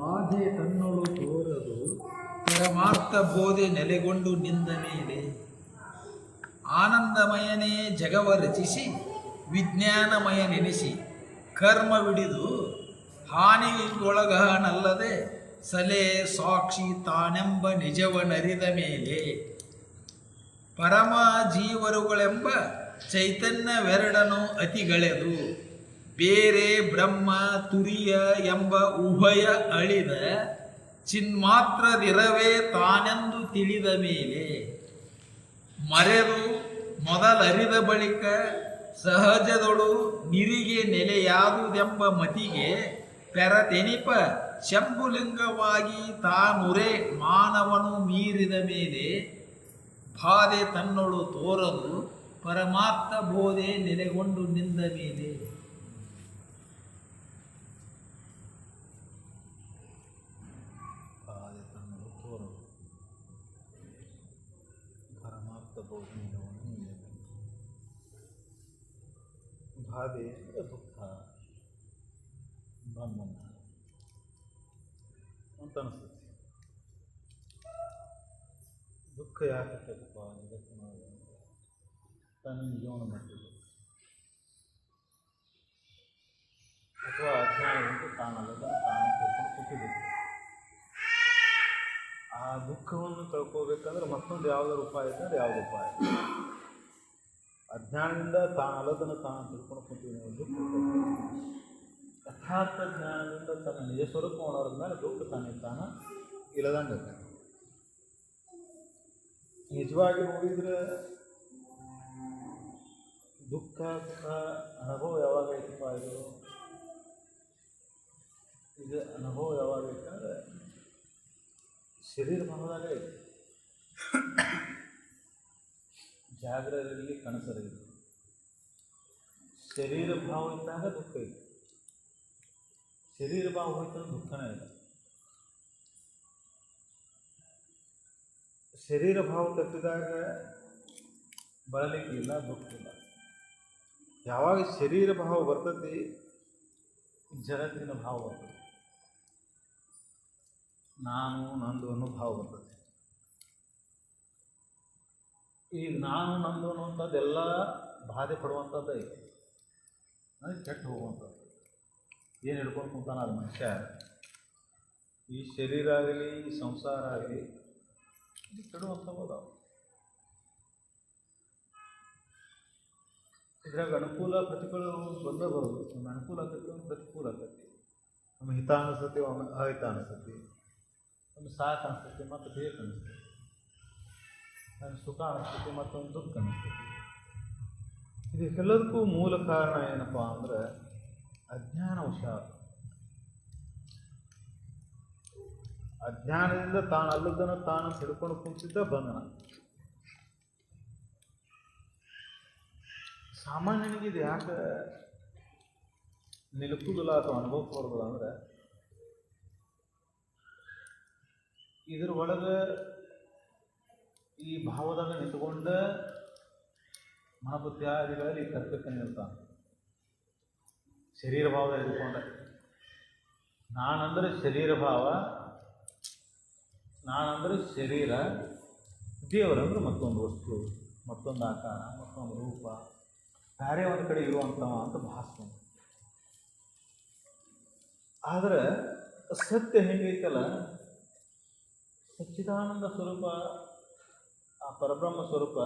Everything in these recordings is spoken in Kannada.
ಬಾಧೆ ತನ್ನೊಳು ತೋರದು ಪರಮಾರ್ಥ ಬೋಧೆ ನೆಲೆಗೊಂಡು ನಿಂದ ಮೇಲೆ ಆನಂದಮಯನೇ ಜಗವ ರಚಿಸಿ ವಿಜ್ಞಾನಮಯ ನೆನೆಸಿ ಕರ್ಮವಿಡಿದು ಹಾನಿಗೊಳಗನಲ್ಲದೆ ಸಲೆ ಸಾಕ್ಷಿ ತಾನೆಂಬ ನಿಜವನರಿದ ಮೇಲೆ ಪರಮ ಜೀವರುಗಳೆಂಬ ಚೈತನ್ಯವೆರಡನು ಅತಿಗಳೆದು ಬೇರೆ ಬ್ರಹ್ಮ ತುರಿಯ ಎಂಬ ಉಭಯ ಅಳಿದ ಚಿನ್ಮಾತ್ರದಿರವೇ ತಾನೆಂದು ತಿಳಿದ ಮೇಲೆ ಮರೆದು ಮೊದಲರಿದ ಬಳಿಕ ಸಹಜದೊಳು ನಿರಿಗೆ ನೆಲೆಯಾದುದೆಂಬ ಮತಿಗೆ ಪೆರತೆನಿಪ ಶಂಭುಲಿಂಗವಾಗಿ ತಾನುರೆ ಮಾನವನು ಮೀರಿದ ಮೇಲೆ ಬಾಧೆ ತನ್ನೊಳು ತೋರದು ಪರಮಾರ್ಥ ಬೋಧೆ ನೆಲೆಗೊಂಡು ನಿಂದ ಮೇಲೆ. ಬಾಧೆ ತನ್ನೊಳು ತೋರದು ಪರಮಾರ್ಥ ಬೋಧೆ ನೆಲೆಗೊಂಡು ನಿಂದ ಮೇಲೆ. ಬಾಧೆ ಅಂದರೆ ದುಃಖ ಬಂಧನ ಅಂತ ಅನಿಸುತ್ತೆ. ದುಃಖ ಯಾಕೆ ಜಗತ್ತಿನ ತನ್ನ ಜೀವನ ಮಾಡ್ತಿದೆ ಅಥವಾ ಅಜ್ಞಾನದಿಂದ ತಾನಲ್ಲದ ತಾನು ತಿಳ್ಕೊಂಡು ಕೂತಿದೆ. ಆ ದುಃಖವನ್ನು ತಿಳ್ಕೋಬೇಕಂದ್ರೆ ಮತ್ತೊಂದು ಯಾವುದಾದ್ರು ಉಪಾಯ ಇದೆ ಅಂದರೆ ಯಾವುದು ಉಪಾಯ? ಅಜ್ಞಾನದಿಂದ ತಾನಲ್ಲದನ್ನು ತಾನು ತಿಳ್ಕೊಂಡು ಕೂತಿದೆ ದುಃಖ. ಯಥಾರ್ಥ ಜ್ಞಾನದಿಂದ ತನ್ನ ನಿಜ ಸ್ವರೂಪ ಮಾಡೋದ್ರ ಮೇಲೆ ದುಃಖ ತಾನ ಇಲ್ಲದಂಗೆ. ನಿಜವಾಗಿ ನೋಡಿದರೆ ದುಃಖ ಸುಖ ಅನುಭವ ಯಾವಾಗ ಐತಪ್ಪ ಇದು ಅನುಭವ ಯಾವಾಗ ಐತಂದ್ರೆ ಶರೀರ ಭಾವದಾಗ ಐತಿ. ಜಾಗರಲ್ಲಿ ಕನಸರಿಲ್ಲ. ಶರೀರ ಭಾವ ಇದ್ದಾಗ ದುಃಖ ಐತಿ. ಶರೀರ ಭಾವ ಹೋಯ್ತಂದ್ರೆ ದುಃಖನೇ ಇಲ್ಲ. ಶರೀರ ಭಾವ ತಪ್ಪಿದಾಗ ಬಳಲಿಕ್ಕೆ ಇಲ್ಲ, ದುಃಖ ಇಲ್ಲ. ಯಾವಾಗ ಶರೀರ ಭಾವ ಬರ್ತದೆ ಜಗತ್ತಿನ ಭಾವ ಬರ್ತದೆ, ನಾನು ನಂದು ಅನ್ನೋ ಭಾವ ಬರ್ತದೆ. ಈ ನಾನು ನಂದು ಅನ್ನುವಂಥದ್ದು ಎಲ್ಲ ಬಾಧೆ ಪಡುವಂಥದ್ದು ಐತಿ, ಅಂದರೆ ಕೆಟ್ಟು ಹೋಗುವಂಥದ್ದು. ಏನು ಹಿಡ್ಕೊಂಡು ಕುಂತಾನ ಅದು ಮನುಷ್ಯ. ಈ ಶರೀರ ಆಗಲಿ ಈ ಸಂಸಾರ ಆಗಲಿ ಇದು ಕೆಡುವಂಥವು. ಇದ್ರಾಗ ಅನುಕೂಲ ಪ್ರತಿಕೂಲ ಬಂದೇ ಬರೋದು. ಒಂದು ಅನುಕೂಲ ಆಗ್ತೈತಿ, ಒಂದು ಪ್ರತಿಕೂಲ ಆಗ್ತೈತಿ. ಒಮ್ಮೆ ಹಿತ ಅನಿಸ್ತೈತಿ, ಒಮ್ಮೆ ಅಹಿತ ಅನಿಸ್ತೈತಿ. ಒಂದು ಸಾಕು ಅನಿಸ್ತೈತಿ, ಮತ್ತು ಬೇಕು ಅನಿಸ್ತೈತಿ. ಒಂದು ಸುಖ ಅನಿಸ್ತೈತಿ, ಮತ್ತೊಂದು ದುಃಖ ಅನಿಸ್ತೈತಿ. ಇದಕ್ಕೆಲ್ಲದಕ್ಕೂ ಮೂಲ ಕಾರಣ ಏನಪ್ಪ ಅಂದ್ರೆ ಅಜ್ಞಾನ ಹುಷಾರು. ಅಜ್ಞಾನದಿಂದ ತಾನು ಅಲ್ಲದನ್ನು ತಾನು ಹಿಡ್ಕೊಂಡು ಕುಂತಿದ್ದ ಬಂಧನ. ಸಾಮಾನ್ಯನಿಗೆ ಇದು ಯಾಕೆ ನಿಲುಕುದಿಲ್ಲ ಅಥವಾ ಅನುಭವಕ್ಕೆ ಬರೋದಿಲ್ಲ ಅಂದರೆ ಇದ್ರ ಒಳಗೆ ಈ ಭಾವದಾಗ ನಿಂತುಕೊಂಡ ಮನಬುದ್ಧಿಯಾದಿಗಳಲ್ಲಿ ಕರ್ತಕ್ಕನಿರ್ತಾನೆ. ಶರೀರ ಭಾವದಾಗ ಇದ್ಕೊಂಡ ನಾನಂದರೆ ಶರೀರ ಭಾವ, ನಾನಂದರೆ ಶರೀರ, ದೇವರಂದ್ರೆ ಮತ್ತೊಂದು ವಸ್ತು, ಮತ್ತೊಂದು ಆಕಾರ, ಮತ್ತೊಂದು ರೂಪ, ಬೇರೆ ಒಂದು ಕಡೆ ಇರುವಂಥವ ಅಂತ ಭಾಸನ. ಆದರೆ ಸತ್ಯ ಹೆಂಗೈತಲ್ಲ, ಸಚ್ಚಿದಾನಂದ ಸ್ವರೂಪ, ಆ ಪರಬ್ರಹ್ಮ ಸ್ವರೂಪ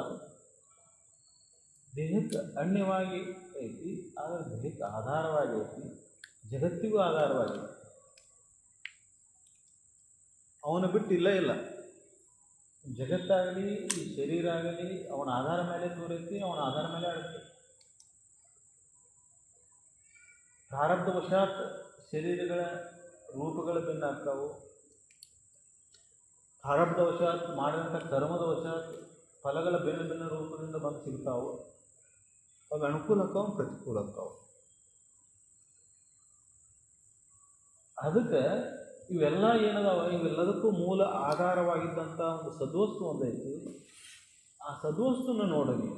ದೇಹಕ್ಕೆ ಅನ್ಯವಾಗಿ ಐತಿ, ಆದರೆ ದೇಹಕ್ಕೆ ಆಧಾರವಾಗಿ ಐತಿ, ಜಗತ್ತಿಗೂ ಆಧಾರವಾಗಿ. ಅವನು ಬಿಟ್ಟು ಇಲ್ಲ ಇಲ್ಲ. ಜಗತ್ತಾಗಲಿ ಈ ಶರೀರ ಆಗಲಿ ಅವನ ಆಧಾರ ಮೇಲೆ ತೋರೈತಿ, ಅವನ ಆಧಾರ ಮೇಲೆ ಆಡುತ್ತೆ. ಪ್ರಾರಬ್ಧವಶಾತ್ ಶರೀರಗಳ ರೂಪಗಳ ಭಿನ್ನ ಆಗ್ತಾವು. ಪ್ರಾರಬ್ಧವಶಾತ್ ಮಾಡಿದಂಥ ಕರ್ಮದ ವಶಾತ್ ಫಲಗಳ ಭಿನ್ನ ಭಿನ್ನ ರೂಪದಿಂದ ಬಂದು ಸಿಗ್ತಾವು. ಅವು ಅನುಕೂಲ ಆಕ್ಕಾವು, ಪ್ರತಿಕೂಲ ಆಕ್ಕಾವು. ಅದಕ್ಕೆ ಇವೆಲ್ಲ ಏನದಾವ, ಇವೆಲ್ಲದಕ್ಕೂ ಮೂಲ ಆಧಾರವಾಗಿದ್ದಂಥ ಒಂದು ಸದ್ವಸ್ತು ಒಂದೈತಿ. ಆ ಸದ್ವಸ್ತುನ ನೋಡಲಿ.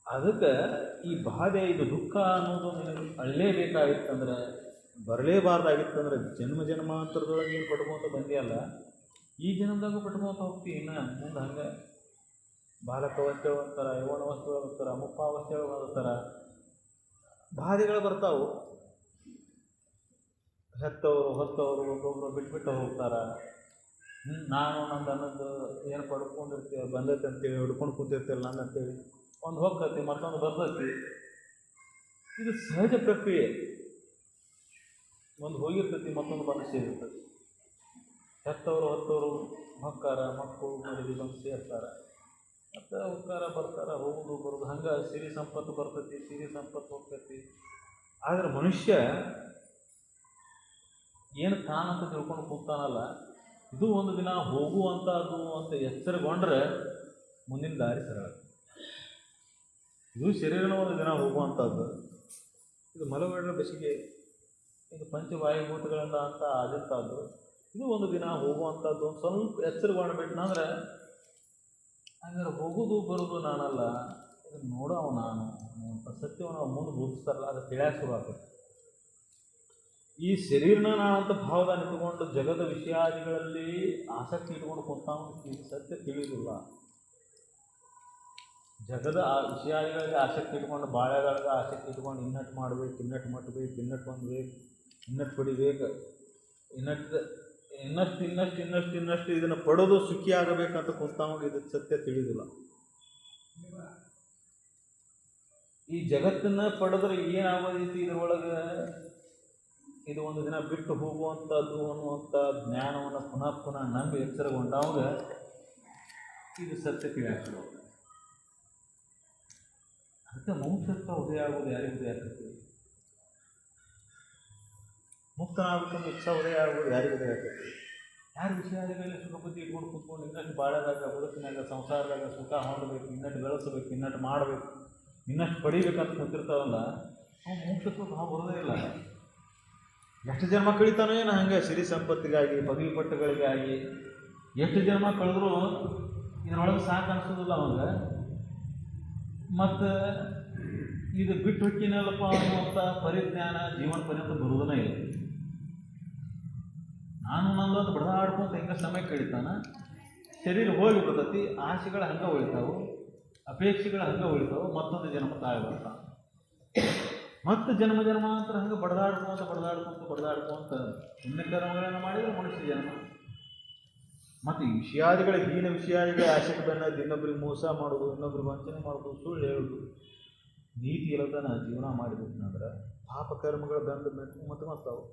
ಅದಕ್ಕೆ ಈ ಬಾಧೆ, ಇದು ದುಃಖ ಅನ್ನೋದು ನಿನಗೆ ಅಳ್ಳೇಬೇಕಾಗಿತ್ತಂದ್ರೆ ಬರಲೇಬಾರ್ದಾಗಿತ್ತಂದ್ರೆ ಜನ್ಮ ಜನ್ಮಾಂತರದೊಳಗೆ ಏನು ಪಟ್ಕೊಂತ ಬಂದಿಯಲ್ಲ, ಈ ಜನ್ಮದಾಗೂ ಪಟ್ಕೊಂತ ಹೋಗ್ತೀವಿ. ಇನ್ನು ಮುಂದೆ ಹಂಗೆ ಬಾಲಕಾವಸ್ಥೆ ಅಂತಾರೆ, ಯೌವನಾವಸ್ಥೆ ಅಂತಾರೆ, ಮುಪ್ಪಾವಸ್ಥೆ ಅಂತಾರೆ, ಬಾಧೆಗಳು ಬರ್ತಾವೆ. ಹೆತ್ತವರು ಹೊತ್ತವರು ಒಬ್ಬೊಬ್ಬರು ಬಿಟ್ಬಿಟ್ಟು ಹೋಗ್ತಾರೆ. ನಾನು ನಂದು ಅನ್ನೋದು ಏನು ಪಡ್ಕೊಂಡಿರ್ತೀವಿ ಬಂದೈತೆ ಅಂತೇಳಿ ಹಿಡ್ಕೊಂಡು ಕೂತಿರ್ತಿಲ್ಲ ನಂದು ಅಂತೇಳಿ ಒಂದು ಹೋಗ್ತೈತಿ, ಮತ್ತೊಂದು ಬರ್ತೈತಿ. ಇದು ಸಹಜ ಪ್ರಕ್ರಿಯೆ. ಒಂದು ಹೋಗಿರ್ತೈತಿ, ಮತ್ತೊಂದು ಬಂದು ಸೇರಿರ್ತೈತಿ. ಹೆತ್ತವರು ಹೊತ್ತವರು ಹೊಕ್ಕಾರ, ಮಕ್ಕಳು ಮರಿದಿ ಬಂದು ಸೇರ್ತಾರೆ, ಮತ್ತು ಹೋಗ್ತಾರ ಬರ್ತಾರೆ, ಹೋಗೋದು ಬರೋದು, ಹಂಗೆ ಸಿರಿ ಸಂಪತ್ತು ಬರ್ತೈತಿ, ಸಿರಿ ಸಂಪತ್ತು ಹೋಗ್ತೈತಿ. ಆದರೆ ಮನುಷ್ಯ ಏನು ತಾನಂತ ತಿಳ್ಕೊಂಡು ಕೂತಾನಲ್ಲ, ಇದು ಒಂದು ದಿನ ಹೋಗುವಂಥದ್ದು ಅಂತ ಎಚ್ಚರಗೊಂಡ್ರೆ ಮುಂದಿನ ದಾರಿ ಸರಳ. ಇದು ಶರೀರನ ಒಂದು ದಿನ ಹೋಗುವಂಥದ್ದು. ಇದು ಮಲಗಡ ಬೆಸಿಗೆ, ಇದು ಪಂಚವಾಯುಭೂತಗಳಿಂದ ಅಂತ ಆದಂಥದ್ದು. ಇದು ಒಂದು ದಿನ ಹೋಗುವಂಥದ್ದು. ಒಂದು ಸ್ವಲ್ಪ ಎಚ್ಚರಗೊಂಡ್ಬಿಟ್ನಂದ್ರೆ ಹಂಗಾರೆ ಹೋಗೋದು ಬರೋದು ನಾನಲ್ಲ, ಇದನ್ನು ನೋಡೋವು ನಾನು ಅಂತ ಸತ್ಯವನ್ನು ನಾವು ಮುಂದೆ ಬೋಧಿಸ್ತಾರಲ್ಲ, ಅದು ತಿಳಿಯಾಕೆ ಶುರು ಆಗ್ತದೆ. ಈ ಶರೀರನ ನಾನಂತ ಭಾವದ ನಿಂತುಕೊಂಡು ಜಗದ ವಿಷಯಾದಿಗಳಲ್ಲಿ ಆಸಕ್ತಿ ಇಟ್ಕೊಂಡು ಕೂತಾವ, ಈ ಸತ್ಯ ತಿಳಿಯೋದಿಲ್ಲ. ಜಗದ ವಿಷಯಾದಿಗಳಿಗೆ ಆಸಕ್ತಿ ಇಟ್ಕೊಂಡು, ಬಾಳೆಗಳಿಗೆ ಆಸಕ್ತಿ ಇಟ್ಕೊಂಡು ಇನ್ನಟ್ಟು ಮಾಡಬೇಕು, ಇನ್ನಟ್ಟು ಮಟ್ಟಬೇಕು, ಇನ್ನಟ್ಟು ಹೊಂದಬೇಕು, ಇನ್ನಟ್ಟು ಪಡಿಬೇಕು, ಇನ್ನಷ್ಟು ಇದನ್ನು ಪಡೋದು ಸುಖಿ ಆಗಬೇಕಂತ ಕೂತಾವಾಗ ಇದು ಸತ್ಯ ತಿಳಿಯೋದಿಲ್ಲ. ಈ ಜಗತ್ತನ್ನು ಪಡೆದ್ರೆ ಏನಾಗೋದೈತಿ ಇದರೊಳಗೆ, ಇದು ಒಂದು ದಿನ ಬಿಟ್ಟು ಹೋಗುವಂಥದ್ದು ಅನ್ನುವಂಥ ಜ್ಞಾನವನ್ನು ಪುನಃ ಪುನಃ ನಂಬಿ ಎಚ್ಚರಗೊಂಡಾಗ ಇದು ಸತ್ಯ ತಿಳಿಯಾಗ್ತದೆ. ಅದಕ್ಕೆ ಮುಕ್ತತ್ವ ಉದಯ ಆಗೋದು ಯಾರಿಗೆ ಉದಯ ಆಗ್ತೈತಿ? ಮುಕ್ತನಾಗಬೇಕಂದ್ರೆ ಇಚ್ಛಾ ಉದಯ ಆಗೋದು ಯಾರಿಗೆ ಉದಯ ಆಗ್ತೈತಿ? ಯಾರು ವಿಷಯಾದಿಗಳಲ್ಲಿ ಸುಖ ಬುದ್ಧಿ ಇಟ್ಕೊಂಡು ಕೂತ್ಕೊಂಡು ಇನ್ನಷ್ಟು ಬಾಳದಾಗ, ಬದುಕಿನಾಗ, ಸಂಸಾರದಾಗ ಸುಖ ಹೊಂದಬೇಕು, ಇನ್ನಷ್ಟು ಬೆಳೆಸಬೇಕು, ಇನ್ನಷ್ಟು ಮಾಡಬೇಕು, ಇನ್ನಷ್ಟು ಪಡಿಬೇಕಂತ ಕೂತಿರ್ತಾವಲ್ಲ, ಅವ್ನು ಮೋಕ್ಷತ್ವ ಭಾವ ಬರೋದೇ ಇಲ್ಲ. ಎಷ್ಟು ಜನ್ಮ ಕಳೀತಾನೋ ಏನೋ ಹಂಗೆ ಸಿರಿ ಸಂಪತ್ತಿಗಾಗಿ, ಪದವಿ ಪಟ್ಟಗಳಿಗಾಗಿ ಎಷ್ಟು ಜನ್ಮ ಕಳೆದ್ರೂ ಇದರೊಳಗೆ ಸಾಕು ಅನಿಸೋದಿಲ್ಲ ಅವಾಗ. ಮತ್ತು ಇದು ಬಿಟ್ಟು ಹೊಕ್ಕಿನಲ್ಲಪ್ಪ ಅನ್ನುವಂಥ ಪರಿಜ್ಞಾನ ಜೀವನ ಪರ್ಯಂತ ಬರುವುದನೇ ಇಲ್ಲ. ನಾನು ನಂದೊಂದು ಬಡದಾಡ್ಕೊಂತ ಹೆಂಗೆ ಸಮಯ ಕಳೀತಾನ, ಶರೀರ ಹೋಗಿ ಬರ್ತೈತಿ, ಆಸೆಗಳು ಹಂಗೆ ಉಳಿತಾವು, ಅಪೇಕ್ಷೆಗಳು ಹಂಗೆ ಉಳಿತಾವು, ಮತ್ತೊಂದು ಜನ್ಮ ತಾಳಿ ಬರ್ತಾವೆ. ಮತ್ತು ಜನ್ಮ ಜನ್ಮಾಂತರ ಹಂಗೆ ಬಡದಾಡ್ಕೊಂತ ಪುಣ್ಯಕರ್ಮಗಳನ್ನು ಮಾಡಿದರೆ ಮನುಷ್ಯ ಜನ್ಮ. ಮತ್ತು ಈ ವಿಷಯಾದಿಗಳ ಹೀನ ವಿಷಯಾದಿಗಳ ಆಸೆಗೆ ಬೆನ್ನದ್ದು ಇನ್ನೊಬ್ರಿಗೆ ಮೋಸ ಮಾಡೋದು, ಇನ್ನೊಬ್ರಿಗೆ ವಂಚನೆ ಮಾಡೋದು, ಸುಳ್ಳು ಹೇಳೋದು, ನೀತಿ ಇರೋದನ್ನು ಜೀವನ ಮಾಡಿಬಿಟ್ನಂದ್ರೆ ಪಾಪಕರ್ಮಗಳು ಬಂದು ಮತ್ತು ಮತ್ತಾವು.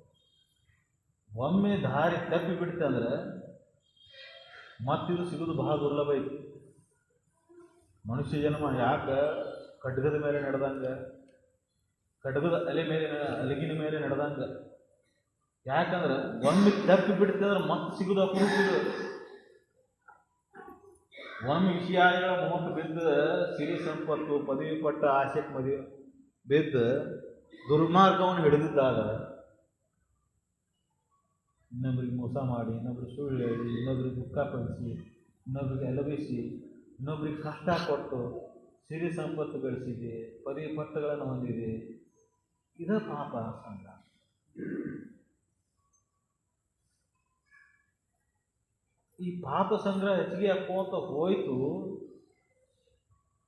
ಒಮ್ಮೆ ದಾರಿ ತಪ್ಪಿ ಬಿಡ್ತಂದ್ರೆ ಮತ್ತಿದು ಸಿಗೋದು ಬಹಳ ದುರ್ಲಭ ಐತಿ. ಮನುಷ್ಯ ಜನ್ಮ ಯಾಕೆ ಖಡ್ಗದ ಮೇಲೆ ನಡೆದಂಗೆ, ಖಡ್ಗದ ಅಲಗಿನ ಮೇಲೆ ನಡೆದಂಗೆ. ಯಾಕಂದ್ರೆ ಒಮ್ಮೆ ತಪ್ಪಿ ಬಿಡ್ತಂದ್ರೆ ಮತ್ತೆ ಸಿಗೋದು ಅಪರೂಪ. ಒಮ್ಮೆ ವಿಷಯಾದಿಗಳ ಮೋಹ ಬಿದ್ದು ಸಿರಿ ಸಂಪತ್ತು, ಪದವಿ ಪಟ್ಟ ಆಸೆಗೆ ಮದುವೆ ಬಿದ್ದು ದುರ್ಮಾರ್ಗವನ್ನು ಹಿಡಿದಿದ್ದಾಗ ಇನ್ನೊಬ್ರಿಗೆ ಮೋಸ ಮಾಡಿ, ಇನ್ನೊಬ್ರಿಗೆ ಸುಳ್ಳು ಹೇಳಿ, ಇನ್ನೊಬ್ರಿಗೆ ದುಃಖ ಪಡಿಸಿ, ಇನ್ನೊಬ್ರಿಗೆ ಎಲಬಿಸಿ, ಇನ್ನೊಬ್ರಿಗೆ ಕಷ್ಟ ಕೊಟ್ಟು ಸಿರಿ ಸಂಪತ್ತು ಗಳಿಸಿದೆ, ಪದವಿ ಪಟ್ಟಗಳನ್ನು ಹೊಂದಿದೆ, ಇದೇ ಪಾಪ ಸಂಘ. ಈ ಪಾಪ ಸಂಗ್ರಹ ಹೆಚ್ಚಿಗೆ ಹಾಕೋತ ಹೋಯ್ತು.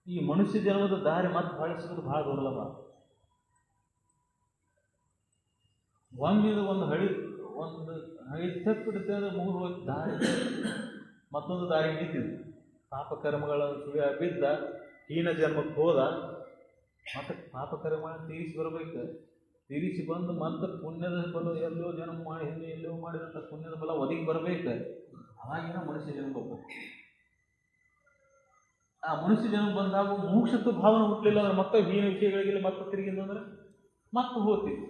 ಈ ಮನುಷ್ಯ ಜನ್ಮದ ದಾರಿ ಮತ್ತೆ ಬಳಸಿರೋದು ಭಾಳ ದುರ್ಲಭ. ಒಂದು ಹಳಿ ತಪ್ಪಿಡುತ್ತೆ ಅಂದ್ರೆ ಮುಗಿದು ಹೋಗಿ ದಾರಿ ಮತ್ತೊಂದು ದಾರಿ ನಿಂತಿದ್ದು. ಪಾಪಕರ್ಮಗಳ ಸುಳಿಯ ಬಿದ್ದ ಹೀನ ಜನ್ಮಕ್ಕೆ ಹೋದ, ಮತ್ತೆ ಪಾಪಕರ್ಮಗಳನ್ನು ತೀರಿಸಿ ಬರಬೇಕು. ತೀರಿಸಿ ಬಂದು ಮತ್ತೆ ಪುಣ್ಯದ ಬಲ ಎಲ್ಲೋ ಜನ್ಮ ಮಾಡಿ ಹಿಂದೆ ಎಲ್ಲೋ ಮಾಡಿದಂಥ ಪುಣ್ಯದ ಬಲ ಒದಗಿ ಬರಬೇಕು. ಅವಾಗಿನ ಮನುಷ್ಯ ಜನ್ಮ ಹೋಗ್ಬೇಕು. ಆ ಮನುಷ್ಯ ಜನ್ಮ ಬಂದಾಗ ಮೋಕ್ಷತ್ವ ಭಾವನೆ ಹುಟ್ಟಲಿಲ್ಲ ಅಂದ್ರೆ ಮತ್ತೆ ಹೀನ ವಿಷಯಗಳಿಗೆ ಮತ್ತೆ ತಿರುಗಿಂದಂದ್ರೆ ಮತ್ತೆ ಹೋಗ್ತೀವಿ.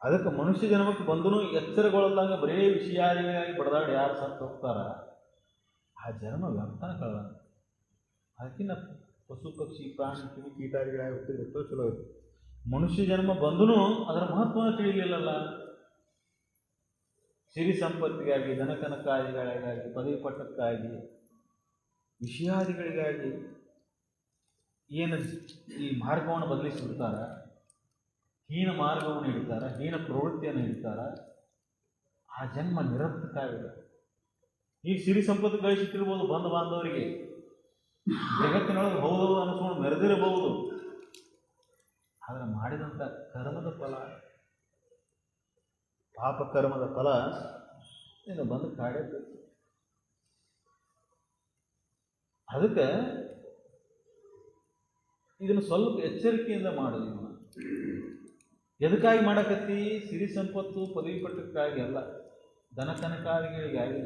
ಅದಕ್ಕೆ ಮನುಷ್ಯ ಜನ್ಮಕ್ಕೆ ಬಂದೂ ಎಚ್ಚರಗೊಳ್ಳದಂಗೆ ಬರೇ ವಿಷಯಾದಿಗಳಾಗಿ ಬಡದಾಡಿ ಯಾರು ಸತ್ತು ಹೋಗ್ತಾರ, ಆ ಜನ್ಮ ವ್ಯರ್ಥನ ಕಳೆದ. ಅದಕ್ಕಿಂತ ಪಶು ಪಕ್ಷಿ ಪ್ರಾಣಿ ಕಿವಿ ಕೀಟಾದಿಗಳಾಗಿ ಹುಟ್ಟಿದ್ರೆ ಎಷ್ಟೋ ಚಲೋ ಇತ್ತು. ಮನುಷ್ಯ ಜನ್ಮ ಬಂದೂ ಅದರ ಮಹತ್ವನ ತಿಳಿಲಿಲ್ಲಲ್ಲ. ಸಿರಿ ಸಂಪತ್ತಿಗಾಗಿ, ದನಕನಕಾದಿಗಳಿಗಾಗಿ, ಪದವಿ ಪಟ್ಟಕ್ಕಾಗಿ, ವಿಷಯಾದಿಗಳಿಗಾಗಿ ಏನು ಈ ಮಾರ್ಗವನ್ನು ಬದಲಿಸಿಬಿಡ್ತಾರೆ. ಹೀನ ಮಾರ್ಗವನ್ನು ಹಿಡಿತಾರ, ಹೀನ ಪ್ರವೃತ್ತಿಯನ್ನು ಹಿಡಿತಾರ, ಆ ಜನ್ಮ ನಿರರ್ಥಕ ಆಗಿದೆ. ಈಗ ಸಿರಿ ಸಂಪತ್ತು ಗಳಿಸುತ್ತಿರ್ಬೋದು ಬಂಧು ಬಾಂಧವರಿಗೆ, ಜಗತ್ತಿನೊಳಗೆ ಹೌದು ಅನಿಸ್ಕೊಂಡು ಮೆರೆದಿರಬಹುದು, ಆದರೆ ಮಾಡಿದಂಥ ಕರ್ಮದ ಫಲ, ಪಾಪ ಕರ್ಮದ ಫಲ ನೀನು ಬಂದು ಕಾಡಬೇಕು. ಅದಕ್ಕೆ ಇದನ್ನು ಸ್ವಲ್ಪ ಎಚ್ಚರಿಕೆಯಿಂದ ಮಾಡೋದು. ಇವನು ಎದಕ್ಕಾಗಿ ಮಾಡಕತ್ತಿ? ಸಿರಿ ಸಂಪತ್ತು ಪದವಿ ಪಟ್ಟಕ್ಕಾಗಿ ಅಲ್ಲ, ದನ ಕನಕಾದಿಗಳಿಗಾಗಿ.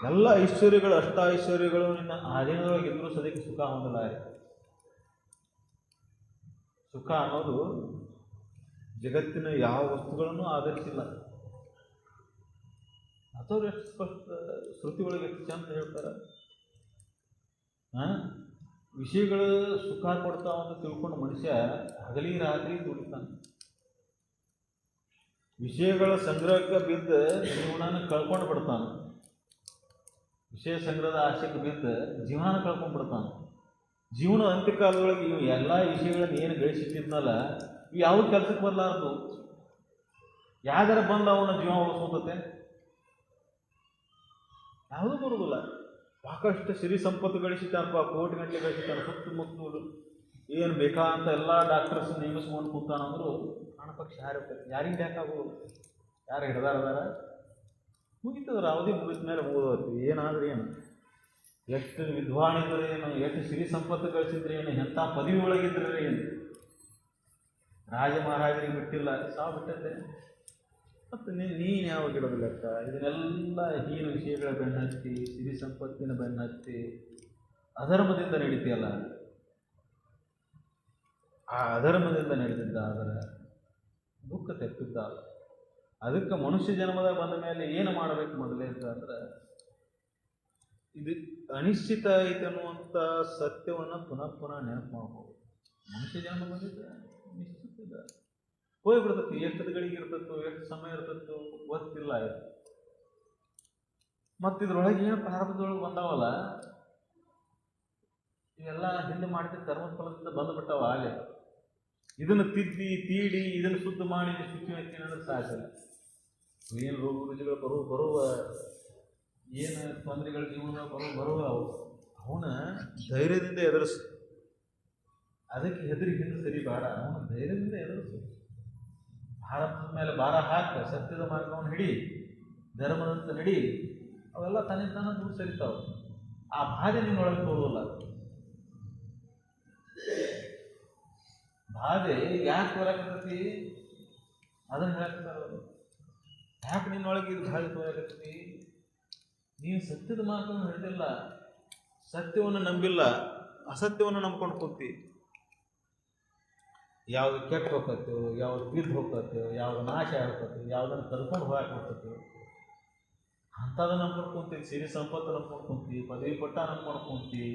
ಎಲ್ಲ ಐಶ್ವರ್ಯಗಳು, ಅಷ್ಟ ಐಶ್ವರ್ಯಗಳು ನಿನ್ನ ಆಧೀನದೊಳಗಿದ್ರೂ ಸದ್ಯಕ್ಕೆ ಸುಖ ಹೊಂದಲಾರೆ. ಸುಖ ಅನ್ನೋದು ಜಗತ್ತಿನ ಯಾವ ವಸ್ತುಗಳನ್ನು ಆಧರಿಸಿಲ್ಲ. ಅಥವಾ ಎಷ್ಟು ಸ್ಪಷ್ಟ ಶ್ರುತಿ ಒಳಗೆ ಎಷ್ಟು ಚಂದ ಹೇಳ್ತಾರೆ, ವಿಷಯಗಳು ಸುಖ ಕೊಡ್ತಾವ ಅಂತ ತಿಳ್ಕೊಂಡು ಮನುಷ್ಯ ಹಗಲಿ ರಾತ್ರಿ ದುಡಿತಾನೆ. ವಿಷಯಗಳ ಸಂಗ್ರಹಕ್ಕೆ ಬಿದ್ದು ಜೀವನನ ಕಳ್ಕೊಂಡು ಬಿಡ್ತಾನೆ. ವಿಷಯ ಸಂಗ್ರಹದ ಆಸೆಗೆ ಬಿದ್ದು ಜೀವನ ಕಳ್ಕೊಂಡು ಬಿಡ್ತಾನೆ. ಜೀವನದ ಅಂತ್ಯಕಾಲದೊಳಗೆ ಇವು ಎಲ್ಲ ವಿಷಯಗಳನ್ನ ಏನು ಗಳಿಸಿಟ್ಟಿದ್ನಲ್ಲ, ಇವು ಯಾವ ಕೆಲಸಕ್ಕೆ ಬರಲಾರ್ದು. ಯಾವ್ದಾರ ಬಂದು ಅವನ ಜೀವ ಉಳಿಸ್ಕೊತತೆ? ಯಾವುದೂ ಬರೋದಿಲ್ಲ. ಸಾಕಷ್ಟು ಸಿರಿ ಸಂಪತ್ತು ಗಳಿಸಿದ್ದಾನಪ್ಪ, ಕೋಟಿ ಗಂಟೆ ಗಳಿಸಿದ್ದಾನೆ, ಸುತ್ತಮುತ್ತಲು ಏನು ಬೇಕಾ ಅಂತ ಎಲ್ಲ ಡಾಕ್ಟರ್ಸ್ ನೇಮಿಸ್ಕೊಂಡು ಕೂತಾನಂದ್ರು ಹಣಪಕ್ಷ ಯಾರಿಗೆ ಬೇಕಾಗೋದು? ಯಾರು ಹಿಡ್ದಾರದಾರ? ಮುಗಿತದ್ರ ಅವಧಿ ಮುಗಿದ ಮೇಲೆ ಮುಗಿದೋತಿ. ಏನಾದ್ರೆ ಏನು, ಎಷ್ಟು ವಿದ್ವಾನ್ ಇದ್ರೆ ಏನು, ಎಷ್ಟು ಸಿರಿ ಸಂಪತ್ತು ಗಳಿಸಿದ್ರೆ ಏನು, ಎಂಥ ಪದವಿ ಒಳಗಿದ್ರೆ ಏನು, ರಾಜ ಮಹಾರಾಜರಿಗೆ ಬಿಟ್ಟಿಲ್ಲ, ಸಾವು ಬಿಟ್ಟದ್ದೆ. ಮತ್ತು ನೀನು ಯಾವಾಗ ಇಡೋದು ಲೆಕ್ಕ? ಇದನ್ನೆಲ್ಲ ಹೀನ ವಿಷಯಗಳ ಬೆನ್ನತ್ತಿ, ಸಿರಿ ಸಂಪತ್ತಿನ ಬೆನ್ನತ್ತಿ, ಅಧರ್ಮದಿಂದ ನಡೀತಿಯಲ್ಲ. ಆ ಅಧರ್ಮದಿಂದ ನಡೆದಿದ್ದ ಆದರೆ ದುಃಖ ತೆಪ್ಪಿದ್ದ. ಅದಕ್ಕೆ ಮನುಷ್ಯ ಜನ್ಮದಾಗ ಬಂದ ಮೇಲೆ ಏನು ಮಾಡಬೇಕು ಮೊದಲೇ ಅಂತಂದ್ರೆ, ಇದು ಅನಿಶ್ಚಿತ ಐತೆ ಅನ್ನುವಂಥ ಸತ್ಯವನ್ನು ಪುನಃ ಪುನಃ ನೆನಪು ಮಾಡ್ಬೋದು. ಮನುಷ್ಯ ಜನ್ಮ ಬಂದಿದ್ದ ನಿಶ್ಚಿತ ಇದೆ, ಹೋಗ್ಬಿಡ್ತೈತಿ. ಎಷ್ಟು ಗಳಿಗೆ ಇರ್ತೈತೋ, ಎಷ್ಟು ಸಮಯ ಇರ್ತೈತೋ ಗೊತ್ತಿಲ್ಲ. ಮತ್ತು ಇದ್ರೊಳಗೆ ಏನು ಪ್ರಾರಂಭದೊಳಗೆ ಬಂದಾವಲ್ಲ, ಇವೆಲ್ಲ ಹಿಂದೆ ಮಾಡಿದ ಕರ್ಮದ ಫಲದಿಂದ ಬಂದುಬಿಟ್ಟಾವ. ಹಾಗೆ ಇದನ್ನು ತಿದ್ದಿ ತೀಡಿ ಇದನ್ನು ಶುದ್ಧ ಮಾಡಿ ಶುಚಿ ಹಾಕಿದ್ರೆ ಸಾಕಿಲ್ಲ. ಏನು ರೋಗ ರುಜಿಗಳು ಬರುವ ಏನು ತೊಂದರೆಗಳ ಜೀವನದಾಗ ಬರುವ ಅವನ ಧೈರ್ಯದಿಂದ ಎದುರಿಸು. ಅದಕ್ಕೆ ಹೆದರಿ ಹಿಂದೆ ಸರಿ ಬೇಡ, ಅವನ ಧೈರ್ಯದಿಂದ ಎದುರಿಸು. ಭಾರತದ ಮೇಲೆ ಭಾರ ಹಾಕ, ಸತ್ಯದ ಮಾರ್ಗವನ್ನು ಹಿಡಿ, ಧರ್ಮದಂತ ನಡಿ, ಅವೆಲ್ಲ ತನ್ನಿಂದ ದೂರ ಸರಿತಾವ. ಆ ಬಾಧೆ ನಿನ್ನೊಳಗೆ ತೋರೋಲ್ಲ. ಬಾಧೆ ಯಾಕೆ ತೋರಾಕತ್ತೈತಿ ಅದನ್ನು ಹೇಳಕ್ತಾರ. ಯಾಕೆ ನಿನ್ನೊಳಗೆ ಇದು ಬಾಧೆ ತೋರಾಕತ್ತೈತಿ? ನೀನು ಸತ್ಯದ ಮಾರ್ಗವನ್ನು ಹಿಡಿದಿಲ್ಲ, ಸತ್ಯವನ್ನು ನಂಬಿಲ್ಲ, ಅಸತ್ಯವನ್ನು ನಂಬ್ಕೊಂಡು ಕೂತಿ. ಯಾವುದು ಕೆಟ್ಟು ಹೋಗ್ತೈತೋ, ಯಾವ್ದು ಬಿದ್ದು ಹೋಗ್ತೈತೋ, ಯಾವ್ದು ನಾಶ ಆಗ್ತೈತೋ, ಯಾವುದನ್ನು ಕರ್ಕೊಂಡು ಹೋಗಕ್ಕೆ ಹೋಗ್ತೈತೋ ಅಂಥದ್ದು ನಂಬ್ಕೊಂಡು ಕುಂತೀವಿ. ಸಿರಿ ಸಂಪತ್ತು ನಂಬ್ಕೊಂಡು ಕುಂತೀವಿ, ಪದವಿ ಪಟ್ಟ ನಂಬ್ಕೊಂಡು ಕುಂತೀವಿ,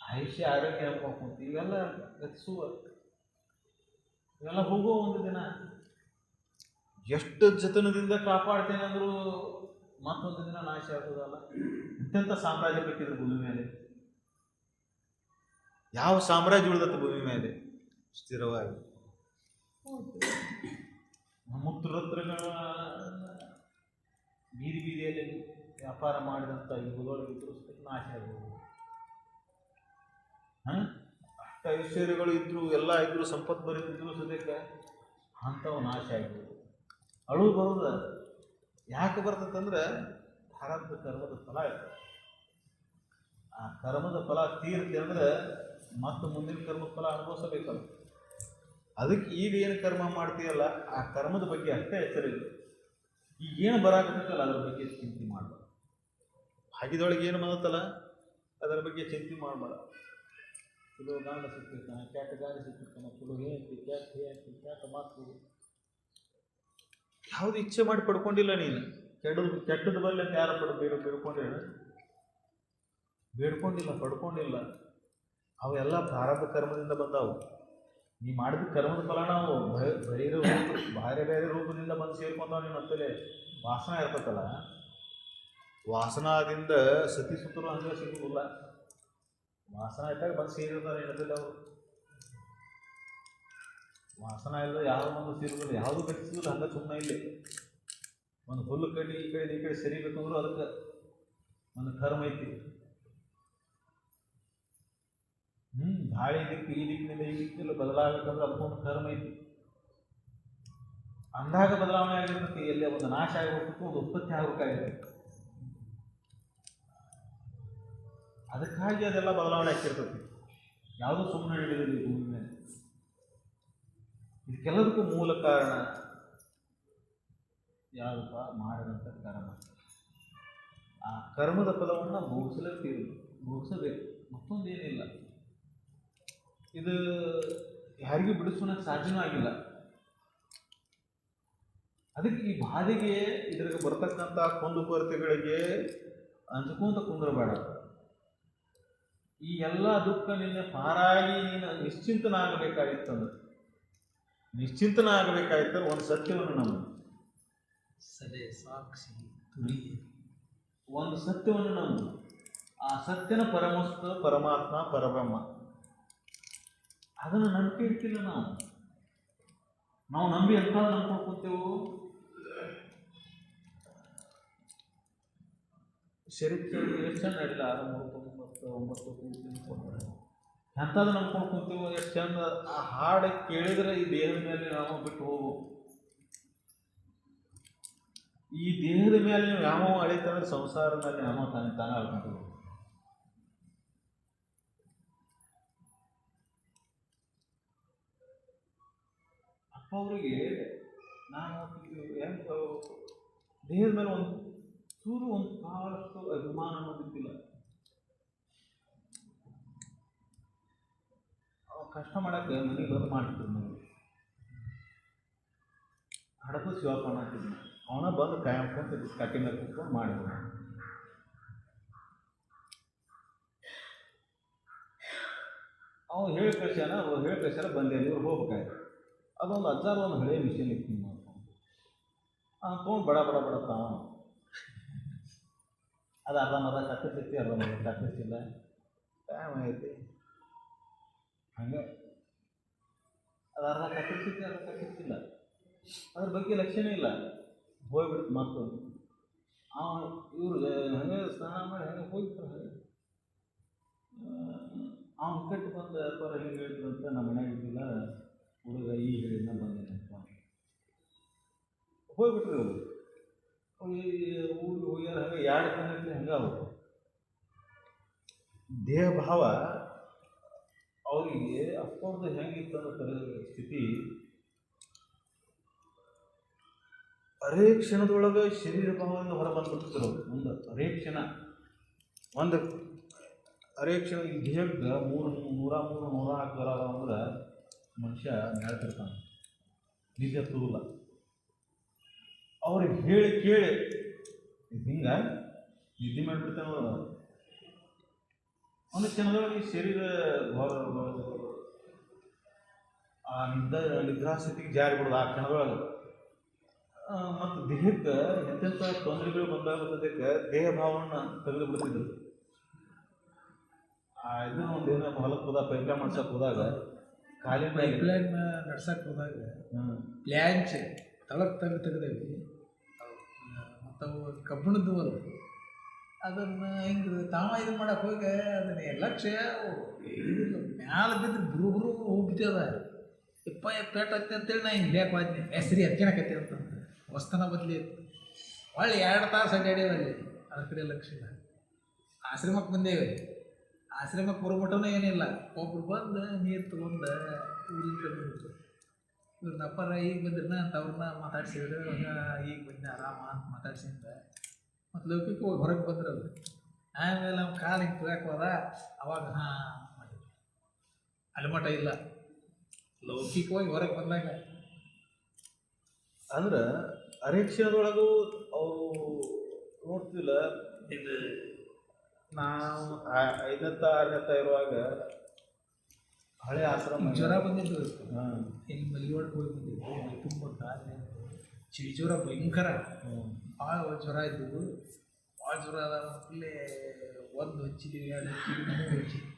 ಆಯುಷ್ಯ ಆರೋಗ್ಯ ನಂಬ್ಕೊಂಡು ಕುಂತೀವಿ. ಇವೆಲ್ಲ ಗತಿಸುವ, ಇವೆಲ್ಲ ಹೋಗೋ ಒಂದು ದಿನ. ಎಷ್ಟು ಜತನದಿಂದ ಕಾಪಾಡ್ತೇನೆ ಅಂದರೂ ಮತ್ತೊಂದು ದಿನ ನಾಶ ಆಗೋದಲ್ಲ. ಅತ್ಯಂತ ಸಾಮ್ರಾಜ್ಯ ಕಟ್ಟಿದ್ರು ಭೂಮಿ ಮೇಲೆ. ಯಾವ ಸಾಮ್ರಾಜ್ಯ ಉಳಿದತ್ತ ಭೂಮಿ ಮೇಲೆ ಸ್ಥಿರವಾಗಿ? ಮುಕ್ತರತ್ರಗಳ ಬೀದಿ ಬೀದಿಯಲ್ಲಿ ವ್ಯಾಪಾರ ಮಾಡಿದಂಥ ಯುಗದೊಳಗಿದ್ರು ನಾಶ ಆಗ್ಬೋದು. ಅಷ್ಟ ಐಶ್ವರ್ಯಗಳು ಇದ್ರು, ಎಲ್ಲ ಇದ್ರು, ಸಂಪತ್ತು ಬರೀತಿದ್ರು, ಸದ್ಯಕ್ಕೆ ಅಂಥವು ನಾಶ ಆಗ್ಬೋದು. ಅಳು ಬರೋದ ಯಾಕೆ ಬರ್ತದಂದ್ರೆ ಪ್ರಾರಬ್ಧ ಕರ್ಮದ ಫಲ ಇರ್ತದೆ. ಆ ಕರ್ಮದ ಫಲ ತೀರ್ತಿ ಅಂದ್ರೆ ಮತ್ತು ಮುಂದಿನ ಕರ್ಮದ ಫಲ ಅನುಭವಿಸಬೇಕಲ್ಲ. ಅದಕ್ಕೆ ಈಗ ಏನು ಕರ್ಮ ಮಾಡ್ತೀಯಲ್ಲ ಆ ಕರ್ಮದ ಬಗ್ಗೆ ಅಷ್ಟೇ ಎಚ್ಚರ ಇದೆ. ಈಗ ಏನು ಬರಾಕತ್ತಲ್ಲ ಅದರ ಬಗ್ಗೆ ಚಿಂತೆ ಮಾಡಬಾರ್ದು. ಹಾಗಿದೊಳಗೆ ಏನು ಬಂದತ್ತಲ್ಲ ಅದರ ಬಗ್ಗೆ ಚಿಂತೆ ಮಾಡಬೇಡ. ಚಲೋ ಗಾಂಡ ಸಿಕ್ಕಿರ್ತಾನೆ, ಕೆಟ್ಟ ಗಾಡಿ ಸಿಕ್ಕಿರ್ತಾನೆ, ಚಲೋ ಹೇಳ್ತಿ, ಕೆಟ್ಟ ಮಾತು, ಯಾವುದು ಇಚ್ಛೆ ಮಾಡಿ ಪಡ್ಕೊಂಡಿಲ್ಲ ನೀನು. ಕೆಟ್ಟದ್ದು ಬರಲಿ ಅಂತ ಯಾರು ಬೇಡ್ಕೊಂಡಿಲ್ಲ, ಪಡ್ಕೊಂಡಿಲ್ಲ. ಅವೆಲ್ಲ ಪ್ರಾರಬ್ಧ ಕರ್ಮದಿಂದ ಬಂದಾವು. ನೀ ಮಾಡಿದ ಕರ್ಮದ ಫಲ ನಾವು ಬೇರೆ ಬೇರೆ ರೂಪದಿಂದ ಬಂದು ಸೇರ್ಕೊಂಡಾವ. ನೀನು ಅಂತಲೇ ವಾಸನ ಇರ್ತಕ್ಕಲ್ಲ, ವಾಸನದಿಂದ ಸತಿ ಸುತ್ತರೂ ಹಂಗೆ ಸಿಗುವುದಿಲ್ಲ. ವಾಸನ ಇಟ್ಟಾಗ ಬಂದು ಸೇರಿರ್ತಾರೆ ಏನಂತಲ್ಲ ಅವರು. ವಾಸನ ಇಲ್ಲ, ಯಾವುದೋ ಒಂದು ಸಿಗುದಿಲ್ಲ, ಯಾವುದು ಕಟ್ಟಿಸಿದ್ರು ಹಂಗೆ ಸುಮ್ಮನೆ ಇಲ್ಲಿ ಒಂದು ಹುಲ್ಲು ಕಡ್ಡಿ ಈ ಕಡೆ ಈ ಕಡೆ ಸರಿಬೇಕಂದ್ರೂ ಅದಕ್ಕೆ ಒಂದು ಕರ್ಮ ಐತಿ. ಗಾಳಿ ದಿಕ್ಕು ಈ ದಿಕ್ಕಿನಿಂದ ಈ ದಿಕ್ಕಿನಲ್ಲಿ ಬದಲಾಗಬೇಕಂದ್ರೆ ಅದಕ್ಕೊಂದು ಕರ್ಮ ಐತಿ. ಅಂದಾಗ ಬದಲಾವಣೆ ಆಗಿರೋದಕ್ಕೆ ಎಲ್ಲಿ ಒಂದು ನಾಶ ಆಗಿರ್ಬೇಕು, ಒಂದು ಉತ್ಪತ್ತಿ ಆಗಬೇಕಾಗಿದೆ. ಅದಕ್ಕಾಗಿ ಅದೆಲ್ಲ ಬದಲಾವಣೆ ಆಗ್ತಿರ್ತೈತಿ. ಯಾವುದೂ ಸುಮ್ಮನೆ ಹಿಡಿದಿಲ್ಲ ಈ ಭೂಮಿ ಮೇಲೆ. ಇದಕ್ಕೆಲ್ಲದಕ್ಕೂ ಮೂಲ ಕಾರಣ ಯಾವುದಪ್ಪ? ಮಾಡಿದಂಥ ಕರ್ಮ. ಆ ಕರ್ಮದ ಫಲವನ್ನು ಭೋಗಿಸಬೇಕು, ಮತ್ತೊಂದೇನಿಲ್ಲ. ಇದು ಯಾರಿಗೂ ಬಿಡಿಸೋಣಕ್ಕೆ ಸಾಧ್ಯನೂ ಆಗಿಲ್ಲ. ಅದಕ್ಕೆ ಈ ಬಾಧೆಗೆ ಇದ್ರಿಗೆ ಬರ್ತಕ್ಕಂಥ ಕುಂದುಕೊರತೆಗಳಿಗೆ ಅಂಜ್ಕೊಂತ ಕುಂದ್ರಬೇಡ. ಈ ಎಲ್ಲ ದುಃಖ ನಿನ್ನೆ ಪಾರಾಗಿ ನೀನು ನಿಶ್ಚಿಂತನಾಗಬೇಕಾಗಿತ್ತಂದ್ರೆ ಒಂದು ಸತ್ಯವನ್ನು ನಂಬು. ಸದೆ ಸಾಕ್ಷಿ ತುರಿ, ಒಂದು ಸತ್ಯವನ್ನು ನಂಬು. ಆ ಸತ್ಯನ ಪರಮಸ್ತು ಪರಮಾತ್ಮ ಪರಬ್ರಹ್ಮ. ಅದನ್ನು ನಂಬಿಕೆ ಇರ್ತಿಲ್ಲ. ನಾವು ನಂಬಿ ಅಂತ ನಂಬ್ಕೊಂಡು ಕೂತೇವು. ಶರೀರ ಎಷ್ಟು ಚಂದ ನಡೀಲ್ಲ, 6, 9, ಎಂಥದ್ದು ನಂಬ್ಕೊಂಡು ಕೂತೇವು. ಎಷ್ಟು ಚಂದ ಆ ಹಾಡು ಕೇಳಿದ್ರೆ ಈ ದೇಹದ ಮೇಲೆ ನಾವು ಬಿಟ್ಟು ಹೋಗು. ಈ ದೇಹದ ಮೇಲೆ ನೀವು ಯಾವ ಅಳಿತಂದ್ರೆ ಸಂಸಾರದಲ್ಲಿ ನಾವು ತಾನೇ ಅಳ್ಕೊಂಡು. ಅಪ್ಪ ಅವರಿಗೆ ನಾನು ದೇಹದ ಮೇಲೆ ಒಂದು ಚೂರು ಒಂದು ಕಾಳಷ್ಟು ಅಭಿಮಾನ ಅನ್ನೋದಿಲ್ಲ. ಕಷ್ಟ ಮಾಡಕ್ಕೆ ಮನೆಗೆ ಬಂದು ಮಾಡ್ತಿದ್ರು. ನನಗೆ ಹಡಪು ಶಿವಪ್ಪಣ್ಣ ಅಂತಿದ್ನು. ಅವನ ಬಂದು ಕಾಯಂಕೊಂಡು ಕಟ್ಟಿ ಮೇಲೆ ಕುತ್ಕೊಂಡು ಮಾಡಿದ್ರು. ಅವ್ನು ಹೇಳಿ ಕಳ್ಸ್ಯಾರ ಬಂದೆ ಇವ್ರು ಹೋಗ್ಬೇಕಾಯ್ತು. ಅದೊಂದು ಅಜ್ಜಾರು ಒಂದು ಹಳೆ ಮಿಷನ್ ಇತ್ತು ಮಾಡ್ಕೊಂಡು ತೊಗೊಂಡು ಬಡ ತಾವ ಅದು ಅರ್ಧಂಬರ್ಧ ಕಟ್ಟಿಸ್ತೈತಿ, ಅರ್ಧಂಬರ್ಧ ಕಟ್ಟಿಸ್ತಿಲ್ಲ. ಟೈಮ್ ಐತಿ ಹಂಗೆ ಅದು ಅರ್ಧ ಕಟ್ಟಿಸ್ತೈತಿ, ಅರ್ಧ ಕಟ್ಟಿಸ್ತಿಲ್ಲ. ಅದ್ರ ಬಗ್ಗೆ ಲಕ್ಷಣ ಇಲ್ಲ, ಹೋಗ್ಬಿಡ್ತು ಮತ್ತು ಇವ್ರು ಹಂಗೆ ಸ್ನಾನ ಮಾಡಿ ಹಂಗೆ ಹೋಗ್ತಾರೆ. ಅವ್ನು ಕಟ್ಟಿ ಬಂದ ಪರ ಹೆಂಗೆ ಹೇಳಿದ್ರಂತ ನಮ್ಮ ಮನೆಯಾಗ ಇದ್ದಿಲ್ಲ, ಹುಡುಗ ಈ ಹೇಳಿದ ಬಂದೇನೆ ಅಂತ ಹೋಗ್ಬಿಟ್ರಿ. ಅವರು ಊರಿಗೆ ಹೋಗ್ಯಾರ. ಹಂಗೆ 2 ದಿನಕ್ಕೆ ಹಂಗೆ ಅವರು ದೇಹ ಭಾವ ಅವರಿಗೆ ಅಪ್ಪವ್ರದ್ದು ಹೆಂಗಿತ್ತಂದ್ರೆ ಸ್ಥಿತಿ, ಅರೇ ಕ್ಷಣದೊಳಗೆ ಶರೀರ ಭಾವದಿಂದ ಹೊರ ಬಂದ್ಬಿಡ್ತಿದ್ರು. ಒಂದು ಅರೇ ಕ್ಷಣ ಈ ದೇಹಕ್ಕೆ 103 ಬರ ಅಂದ್ರೆ ಮನುಷ್ಯ ಹೇಳ್ತಿರ್ತಾನೆ, ನಿಜ ಹತ್ತುದಿಲ್ಲ. ಅವ್ರಿಗೆ ಹೇಳಿ ಕೇಳಿ ಹಿಂಗೆ ನಿದ್ದೆ ಮಾಡಿಬಿಡ್ತಾನೆ. ಒಂದು ಕ್ಷಣದೊಳಗೆ ಶರೀರ ಆ ನಿದ್ರಾಸ್ಥಿತಿಗೆ ಜಾರಿ ಬಿಡೋದು ಆ ಕ್ಷಣದೊಳಗೆ. ಮತ್ತು ದೇಹಕ್ಕೆ ಎಂತೆಂಥ ತೊಂದರೆಗಳು ಬಂದಾಗೋದಕ್ಕೆ ದೇಹ ಭಾವವನ್ನು ತೆಗೆದು ಬಿಡ್ತಿದ್ರು. ಇದನ್ನ ಒಂದು ಏನೋ ಹೊಲಕ್ಕೆ ಹೋದಾಗ ಪೈಪ್ಲೈನ್ ಮಾಡ್ಸಕ್ಕೆ ಹೋದಾಗ ಪೈಪ್ಲೈನ್ ನಡ್ಸಕ್ಕೆ ಹೋದಾಗ ಪ್ಲ್ಯಾಂಚ್ ತಳಕ್ಕೆ ತೆಗೆದೇವಿ. ಮತ್ತು ಅವು ಕಬ್ಬಿಣದ್ದು ಅಲ್ಲ, ಅದನ್ನು ಹಿಂಗೆ ಇದು ಮಾಡಕ್ಕೆ ಹೋಗಿ ಅದನ್ನ ಲಕ್ಷ್ಯ ಇದಿಲ್ಲ, ಮ್ಯಾಲೆ ಬಿದ್ದರೆ ಬುರು ಹೋಗ್ಬಿಟ್ಟದ. ಪೇಟ್ ಹತ್ತಿ ಅಂತೇಳಿ ನಾ ಹಿಂಗೆ ಲೇಕ್ ಹೋದ್ನಿ, ಹೆಸ್ರಿ ಹತ್ಕೊಳಕತ್ತಿ ಅಂತಂದು ಹೊಸ್ತನ ಬದಲಿ ಒಳ್ಳೆ 2 ತಾಸು ಅಡ್ಡಾಡೇವಲ್ಲಿ. ಅದ್ರ ಕಡೆ ಲಕ್ಷ್ಯ ಇಲ್ಲ. ಆಶ್ರಮಕ್ಕೆ ಬಂದೇವೆ. ಆಶ್ರಮಕ್ಕೆ ಬರೋಮಟನೂ ಏನಿಲ್ಲ. ಒಬ್ರು ಬಂದು ನೀರು ತೊಗೊಂಡು ಊರಿನ ಕಡೆ ಬಂದಿತ್ತು. ಇವ್ರನ್ನ ಅಪ್ಪರ ಈಗ ಬಂದ್ರನ್ನ ಅಂತ ಅವ್ರನ್ನ ಮಾತಾಡ್ಸಿದ್ರೆ ಈಗ ಬಂದೆ ಆರಾಮ ಅಂತ ಮಾತಾಡ್ಸಿಂದ ಮತ್ತು ಲೌಕಿಕ ಹೋಗಿ ಹೊರಗೆ ಬಂದ್ರಲ್ಲ. ಆಮೇಲೆ ನಮ್ಮ ಕಾಲು ಹಿಂಗೆ ತುಳ್ಯಾಕೆ ಹೋದ. ಅವಾಗ ಮಾಡಿದ್ವಿ. ಅಲ್ಲಿ ಮಠ ಇಲ್ಲ, ಲೌಕಿಕವಾಗಿ ಹೊರಗೆ ಬಂದಾಗ ಅಂದ್ರೆ ಅರೇಕ್ಷಣದೊಳಗೂ ಅವರು ನೋಡ್ತಿಲ್ಲ. ಇದು ನಾವು 5ನೇ 6ನೇ ಇರುವಾಗ ಹಳೆ ಆಶ್ರಮ ಜ್ವರ ಬಂದಿದ್ದು. ಇಲ್ಲಿ ಮಲ್ಲಿವಾಡಕ್ಕೆ ಹೋಗಿ ಬಂದಿದ್ದು. ತುಂಬ ಕಾಲು ಚಳಿ ಜ್ವರ ಭಯಂಕರ, ಭಾಳ ಜ್ವರ ಇದ್ದವು. ಭಾಳ ಜ್ವರ ಅದಾಗಲೇ 1 ಹಚ್ಚಿದ್ವಿ, 2 ಹಚ್ಚಿದ್ವಿ, 3 ಹಚ್ಚಿದ್ವಿ.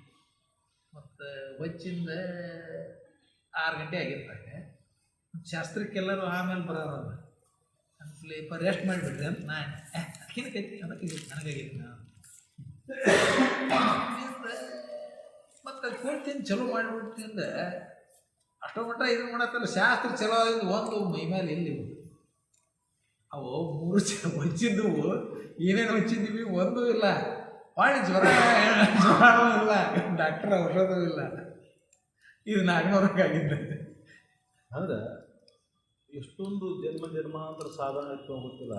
ಮತ್ತು ಹೊಚ್ಚಿಂದ 6 ಗಂಟೆ ಆಗಿರ್ತಾರೆ. ಶಾಸ್ತ್ರಕ್ಕೆಲ್ಲರೂ ಆಮೇಲೆ ಬರೋರಲ್ಲ ಸ್ವಲ್ಪ ರೆಸ್ಟ್ ಮಾಡಿಬಿಡ್ರಿ ಅಂತ ನಾನು ಅದಕ್ಕಿಂತ ನನಗಾಗೈತಿ ನಾನು ಮತ್ತು ಕೊಡ್ತೀನಿ ಚಲೋ ಮಾಡಿಬಿಡ್ತಿಂದ ಅಷ್ಟೋ ಮಟ್ಟ ಇದು ಮಾಡತ್ತಲ್ಲ ಶಾಸ್ತ್ರ ಚಲೋ ಆಗಿದ್ದು ಒಂದು ಮೈ ಮೇಲೆ ಎಲ್ಲಿ ಅವು 3 ಹೊಚ್ಚಿದ್ದವು ಏನೇನು ಹೊಚ್ಚಿದ್ದೀವಿ ಒಂದೂ ಇಲ್ಲ. ಮಾಡಿ ಜ್ವರನೂ ಇಲ್ಲ, ಡಾಕ್ಟ್ರ್ ಔಷಧವೂ ಇಲ್ಲ. ಇದು 400 ಅಂದ್ರೆ ಎಷ್ಟೊಂದು ಜನ್ಮಾಂತರ ಸಾಧನೆ ಇತ್ತು ಗೊತ್ತಿಲ್ಲ.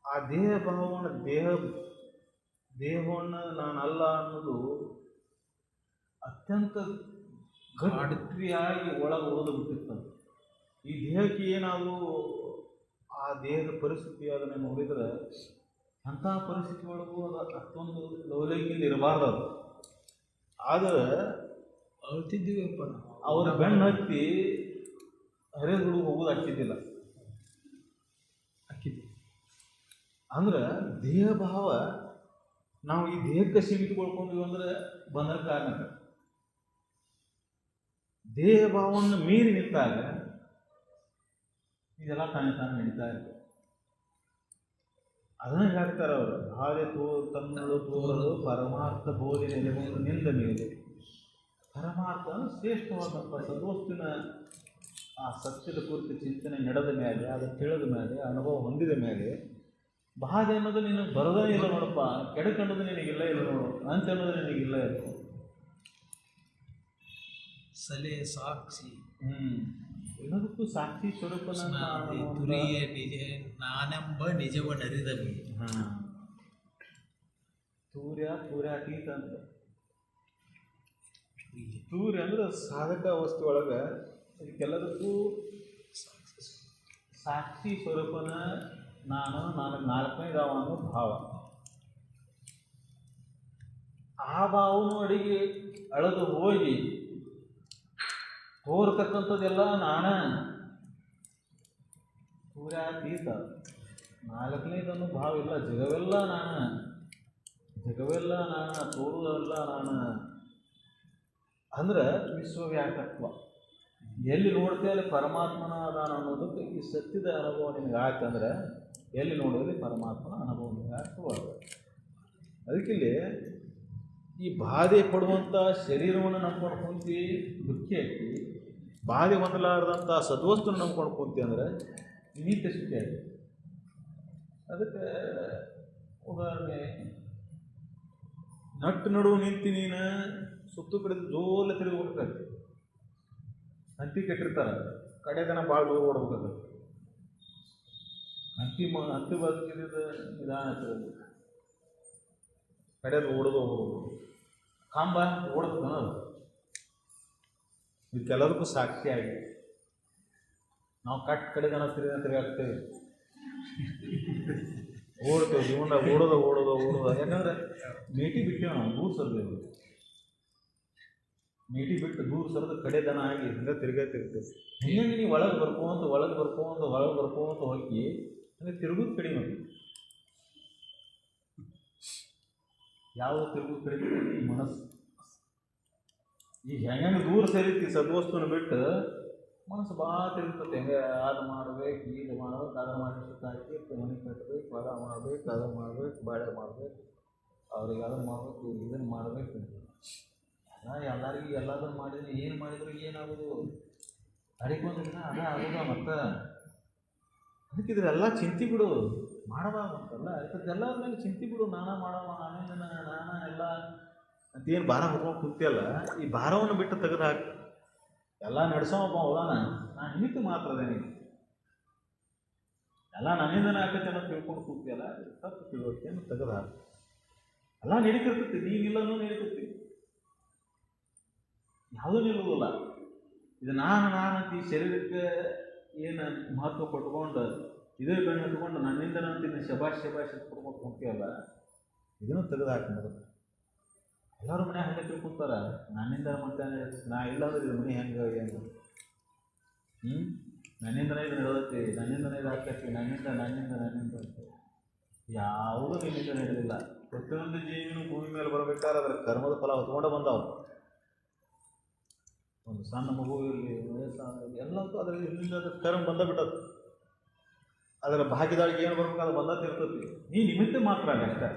ಆ ದೇಹ ಭಾವವನ್ನು ದೇಹವನ್ನು ನಾನಲ್ಲ ಅನ್ನೋದು ಅತ್ಯಂತ ಗಟ್ಟಿಯಾಗಿ ಒಳಗೆ ಓದು ಬಿಟ್ಟಿರ್ತದೆ. ಈ ದೇಹಕ್ಕೆ ಏನಾದರೂ ಆ ದೇಹದ ಪರಿಸ್ಥಿತಿ ಅದನ್ನು ನೋಡಿದರೆ ಅಂಥ ಪರಿಸ್ಥಿತಿ ಒಳಗೂ ಅದು ಅಷ್ಟೊಂದು ಲವಲೈಕಿಂದ ಇರಬಾರ್ದು. ಅದು ಆದರೆ ಅಳ್ತಿದ್ದೀವಪ್ಪ ಅವ್ರ ಬೆನ್ನು ಹತ್ತಿ ಹರಿದ ಹುಡುಗ ಹೋಗೋದು ಹಾಕಿದ್ದಿಲ್ಲ. ಅಂದ್ರೆ ದೇಹ ಭಾವ ನಾವು ಈ ದೇಹಕ್ಕೆ ಸೀಮಿತಗೊಳ್ಕೊಂಡ್ವಿ ಅಂದ್ರೆ ಬಂದರ ಕಾರಣ. ದೇಹ ಭಾವವನ್ನು ಮೀರಿ ನಿಂತಾಗ ಇದೆಲ್ಲ ತಾನೇ ನಡೀತಾ ಇರ್ತದೆ. ಅದನ್ನ ಹೇಳ್ತಾರೆ ಅವರು, ಹಾಗೆ ತನ್ನಳು ತೋರಲು ಪರಮಾರ್ಥ ಬೋಧನೆ ನಿಂದ ಮೇಲೆ. ಪರಮಾರ್ಥ ಶ್ರೇಷ್ಠವಾದಂಥ ಸದ್ವಸ್ತುವಿನ ಆ ಸತ್ಯದ ಕುರಿತು ಚಿಂತನೆ ನಡೆದ ಮೇಲೆ, ಅದು ತಿಳಿದ ಮೇಲೆ, ಅನುಭವ ಹೊಂದಿದ ಮೇಲೆ ಬಾಧೆ ಅನ್ನೋದು ನಿನಗೆ ಬರೋದೇ ಇಲ್ಲ ನೋಡಪ್ಪ, ಕೆಡಕ್ ಅನ್ನೋದು ನಿನಗಿಲ್ಲ ಇಲ್ಲ ನೋಡು, ಅಂತ ಅನ್ನೋದು ನಿನಗಿಲ್ಲ ಇಲ್ಲ. ಸಲೆ ಸಾಕ್ಷಿ ಎಲ್ಲದಕ್ಕೂ ಸಾಕ್ಷಿ ಸ್ವರೂಪನ ತುರಿಯ ನಿಜ ನಾನೆಂಬ ನಿಜವನ್ನರಿದವಿ. ತೂರ್ಯಾತೀತ ಅಂತ. ತೂರ್ಯ ಅಂದ್ರೆ ಸಾಧಕ ವಸ್ತು ಒಳಗೆ ಇದಕ್ಕೆಲ್ಲದಕ್ಕೂ ಸಾಕ್ಷಿ ಸ್ವರೂಪನ ನನಗೆ 4ನೇ ಗಾವ ಅನ್ನೋ ಭಾವ. ಆ ಭಾವನು ಅಡಿಗೆ ಅಳೆದು ಹೋಗಿ ತೋರ್ತಕ್ಕಂಥದ್ದೆಲ್ಲ ನಾನ. ಸೂರ್ಯಾತೀತ 4ನೇದನ್ನು ಭಾವ ಇಲ್ಲ. ಜಗವೆಲ್ಲ ನಾನು, ತೋರುವುದೆಲ್ಲ ನಾನು. ಅಂದ್ರೆ ವಿಶ್ವವ್ಯಾಪಕತ್ವ ಎಲ್ಲಿ ನೋಡ್ತೇವೆ ಅಲ್ಲಿ ಪರಮಾತ್ಮನ ಅದಾನ ಅನ್ನೋದಕ್ಕೆ ಈ ಸತ್ಯದ ಅನುಭವ ನಿನಗೆ ಆಯ್ತಂದ್ರೆ ಎಲ್ಲಿ ನೋಡೋದಲ್ಲಿ ಪರಮಾತ್ಮನ ಅನುಭವ ನಿನಗೆ ಆಗ್ತವಾಗ. ಅದಕ್ಕಿಲ್ಲಿ ಈ ಬಾಧೆ ಪಡುವಂಥ ಶರೀರವನ್ನು ನಂಬ್ಕೊಂಡು ಕುಂತು ದುಃಖಿ ಹಾಕಿ ಬಾಧೆ ಹೊಂದಲಾರದಂಥ ಸದ್ವಸ್ತುನ ನಂಬ್ಕೊಂಡು ಕುಂತಿ ಅಂದ್ರೆ ನೀತಿ ಸುಖಿ ಆಗಿ. ಅದಕ್ಕೆ ಉದಾಹರಣೆ, ನಟ್ಟು ನಡುವು ನಿಂತು ನೀನು ಸುತ್ತು ಕಡೆ ಜೋಲ ತಿರುಗಿ ಹೋಗ್ಬೇಕಾಗ್ತದೆ. ಹಂತಿ ಕಟ್ಟಿರ್ತಾರೆ, ಕಡೆದನ ಭಾಳ ದೂರ ಓಡ್ಬೇಕಾಗ್ತದೆ. ಹಂತಿ ಬದುಕಿದ ನಿಧಾನ ಆಗ್ತದೆ, ಕಡೆದು ಓಡೋದು ಕಾಂಬ ಓಡೋದು. ಇದಕ್ಕೆಲ್ಲದಕ್ಕೂ ಸಾಕ್ಷಿಯಾಗಿ ನಾವು ಕಡೆದನ ತಿರುಗಾಗ್ತೇವೆ, ಓಡ್ತೇವೆ. ಜೀವನದಾಗ ಓಡೋದು. ಯಾಕಂದ್ರೆ ಮೇಟಿ ಬಿಟ್ಟೇವೆ ನಾವು, ದೂರ ಸರ್ದೇವು. ಮೇಟಿ ಬಿಟ್ಟು ದೂರ ಸರದ ಕಡೆದನ ಆಗಿ ಹಿಂಗೆ ತಿರುಗಾತಿರ್ತೇವೆ. ಹಿಂಗೆ ನೀವು ಒಳಗೆ ಬರ್ಕೋಂತ ಹೋಗಿ ಹಂಗೆ ತಿರುಗೋದು ಕಡಿಮೆ. ಯಾವ ತಿರುಗೋದು ಕಡಿಮೆ? ಈ ಮನಸ್ಸು. ಈಗ ಹೆಂಗೆ ದೂರ ಸೇರಿತಿ ಸದ್ವಸ್ತುನ ಬಿಟ್ಟು ಮನಸ್ಸು ಭಾಳ ತಿರುಗ್ತದೆ. ಹೆಂಗೆ ಅದು ಮಾಡ್ಬೇಕು, ಇದು ಮಾಡ್ಬೇಕು, ಅದು ಮಾಡಿ ಸುತ್ತಾಕಿ ಮನೆ ಕಟ್ಟಬೇಕು, ಹೊಲ ಮಾಡ್ಬೇಕು, ಅದು ಮಾಡ್ಬೇಕು, ಬಾಳೆ ಮಾಡ್ಬೇಕು, ಅವ್ರಿಗೆ ಅದನ್ನು ಮಾಡ್ಬೇಕು, ಇದನ್ನು ಮಾಡಬೇಕು. ಎಲ್ಲರಿಗೂ ಎಲ್ಲದನ್ನು ಮಾಡಿದ್ರೆ ಏನು ಮಾಡಿದ್ರು ಏನಾಗೋದು? ಅಡಿಗೊಂದು ದಿನ ಆಗೋದ. ಮತ್ತು ಅದಕ್ಕಿದ್ರೆಲ್ಲ ಚಿಂತೆ ಬಿಡು, ಮಾಡಬಾರ್ದಂತಲ್ಲ. ಅದಕ್ಕೆಲ್ಲ ಮೇಲೆ ಚಿಂತೆ ಬಿಡು. ನಾನಾ ಎಲ್ಲ ಅಂತೇನು ಭಾರ ಹೊತ್ಕೊಂಡು ಕುಂತಿಯಲ್ಲ, ಈ ಭಾರವನ್ನು ಬಿಟ್ಟು ತೆಗೆದು ಹಾಕಿ ಎಲ್ಲ ನಡೆಸೋಪ್ಪ ಹೋದಾನ. ನಾನು ನಿಮಿತ್ತ ಮಾತ್ರ ಅದೇನಿ, ಎಲ್ಲ ನನ್ನಿಂದನೇ ಆಕೈತೆ ಅನ್ನೋ ತಿಳ್ಕೊಂಡು ಕೂತಿಯಲ್ಲ, ತಪ್ಪು ತಿಳುವಳಿಕೆಯನ್ನು ತೆಗೆದು ಹಾಕಿ. ಎಲ್ಲ ನಡೀತಿರ್ತೈತಿ, ನೀನಿಲ್ಲನೂ ನಡೀತೈತಿ, ಯಾವುದೂ ನಿಲ್ಲುವುದಿಲ್ಲ. ಇದು ನಾನು ಅಂತ ಈ ಶರೀರಕ್ಕೆ ಏನು ಮಹತ್ವ ಕೊಟ್ಕೊಂಡು ಇದೇ ಬೆನ್ನು ಹತ್ಕೊಂಡು ನನ್ನಿಂದ ಅಂತೀನಿ ಶಬಾಷ್ ಕೊಡ್ಕೊಂಡು ಹೋಗ್ತೀವಲ್ಲ, ಇದನ್ನು ತೆಗೆದು ಹಾಕಿದ್ರು. ಎಲ್ಲರೂ ಮನೆ ಹಂಗೆ ತಿಳ್ಕೊತಾರೆ, ನನ್ನಿಂದ ಮತ್ತೆ ನಾ ಇಲ್ಲಾಂದ್ರೆ ಇದು ಮನೆ ಹೆಂಗೆ ಏನು ನನ್ನಿಂದನೇ ಇದು ನಡೆದೈತಿ, ನನ್ನಿಂದನೇ ಇದು ಆಗ್ತೈತಿ, ನನ್ನಿಂದ ಅಂತ ಯಾವುದೂ ನಿನ್ನಿಂದ ನಡೆದಿಲ್ಲ. ಪ್ರತಿಯೊಂದು ಜೀವಿನೂ ಭೂಮಿ ಮೇಲೆ ಬರಬೇಕಾದ್ರೆ ಅದರ ಕರ್ಮದ ಫಲ ಹೊತ್ಕೊಂಡು ಬಂದವು. ಒಂದು ಸಣ್ಣ ಮಗು ಇರಲಿ, ವಯಸ್ಸಾಗಲಿ, ಎಲ್ಲಕ್ಕೂ ಅದರ ಇಲ್ಲಿಂದ ಅದ್ರ ಕರ್ಮ ಬಂದ ಬಿಟ್ಟದ್ದು. ಅದರ ಭಾಗ್ಯದೊಳಗೆ ಏನು ಬರ್ಬೇಕು ಅದು ಬಂದತ್ತಿರ್ತತಿ. ನೀ ನಿಮಿತ್ತ ಮಾತ್ರ ಅಲ್ಲ ಅಷ್ಟೇ.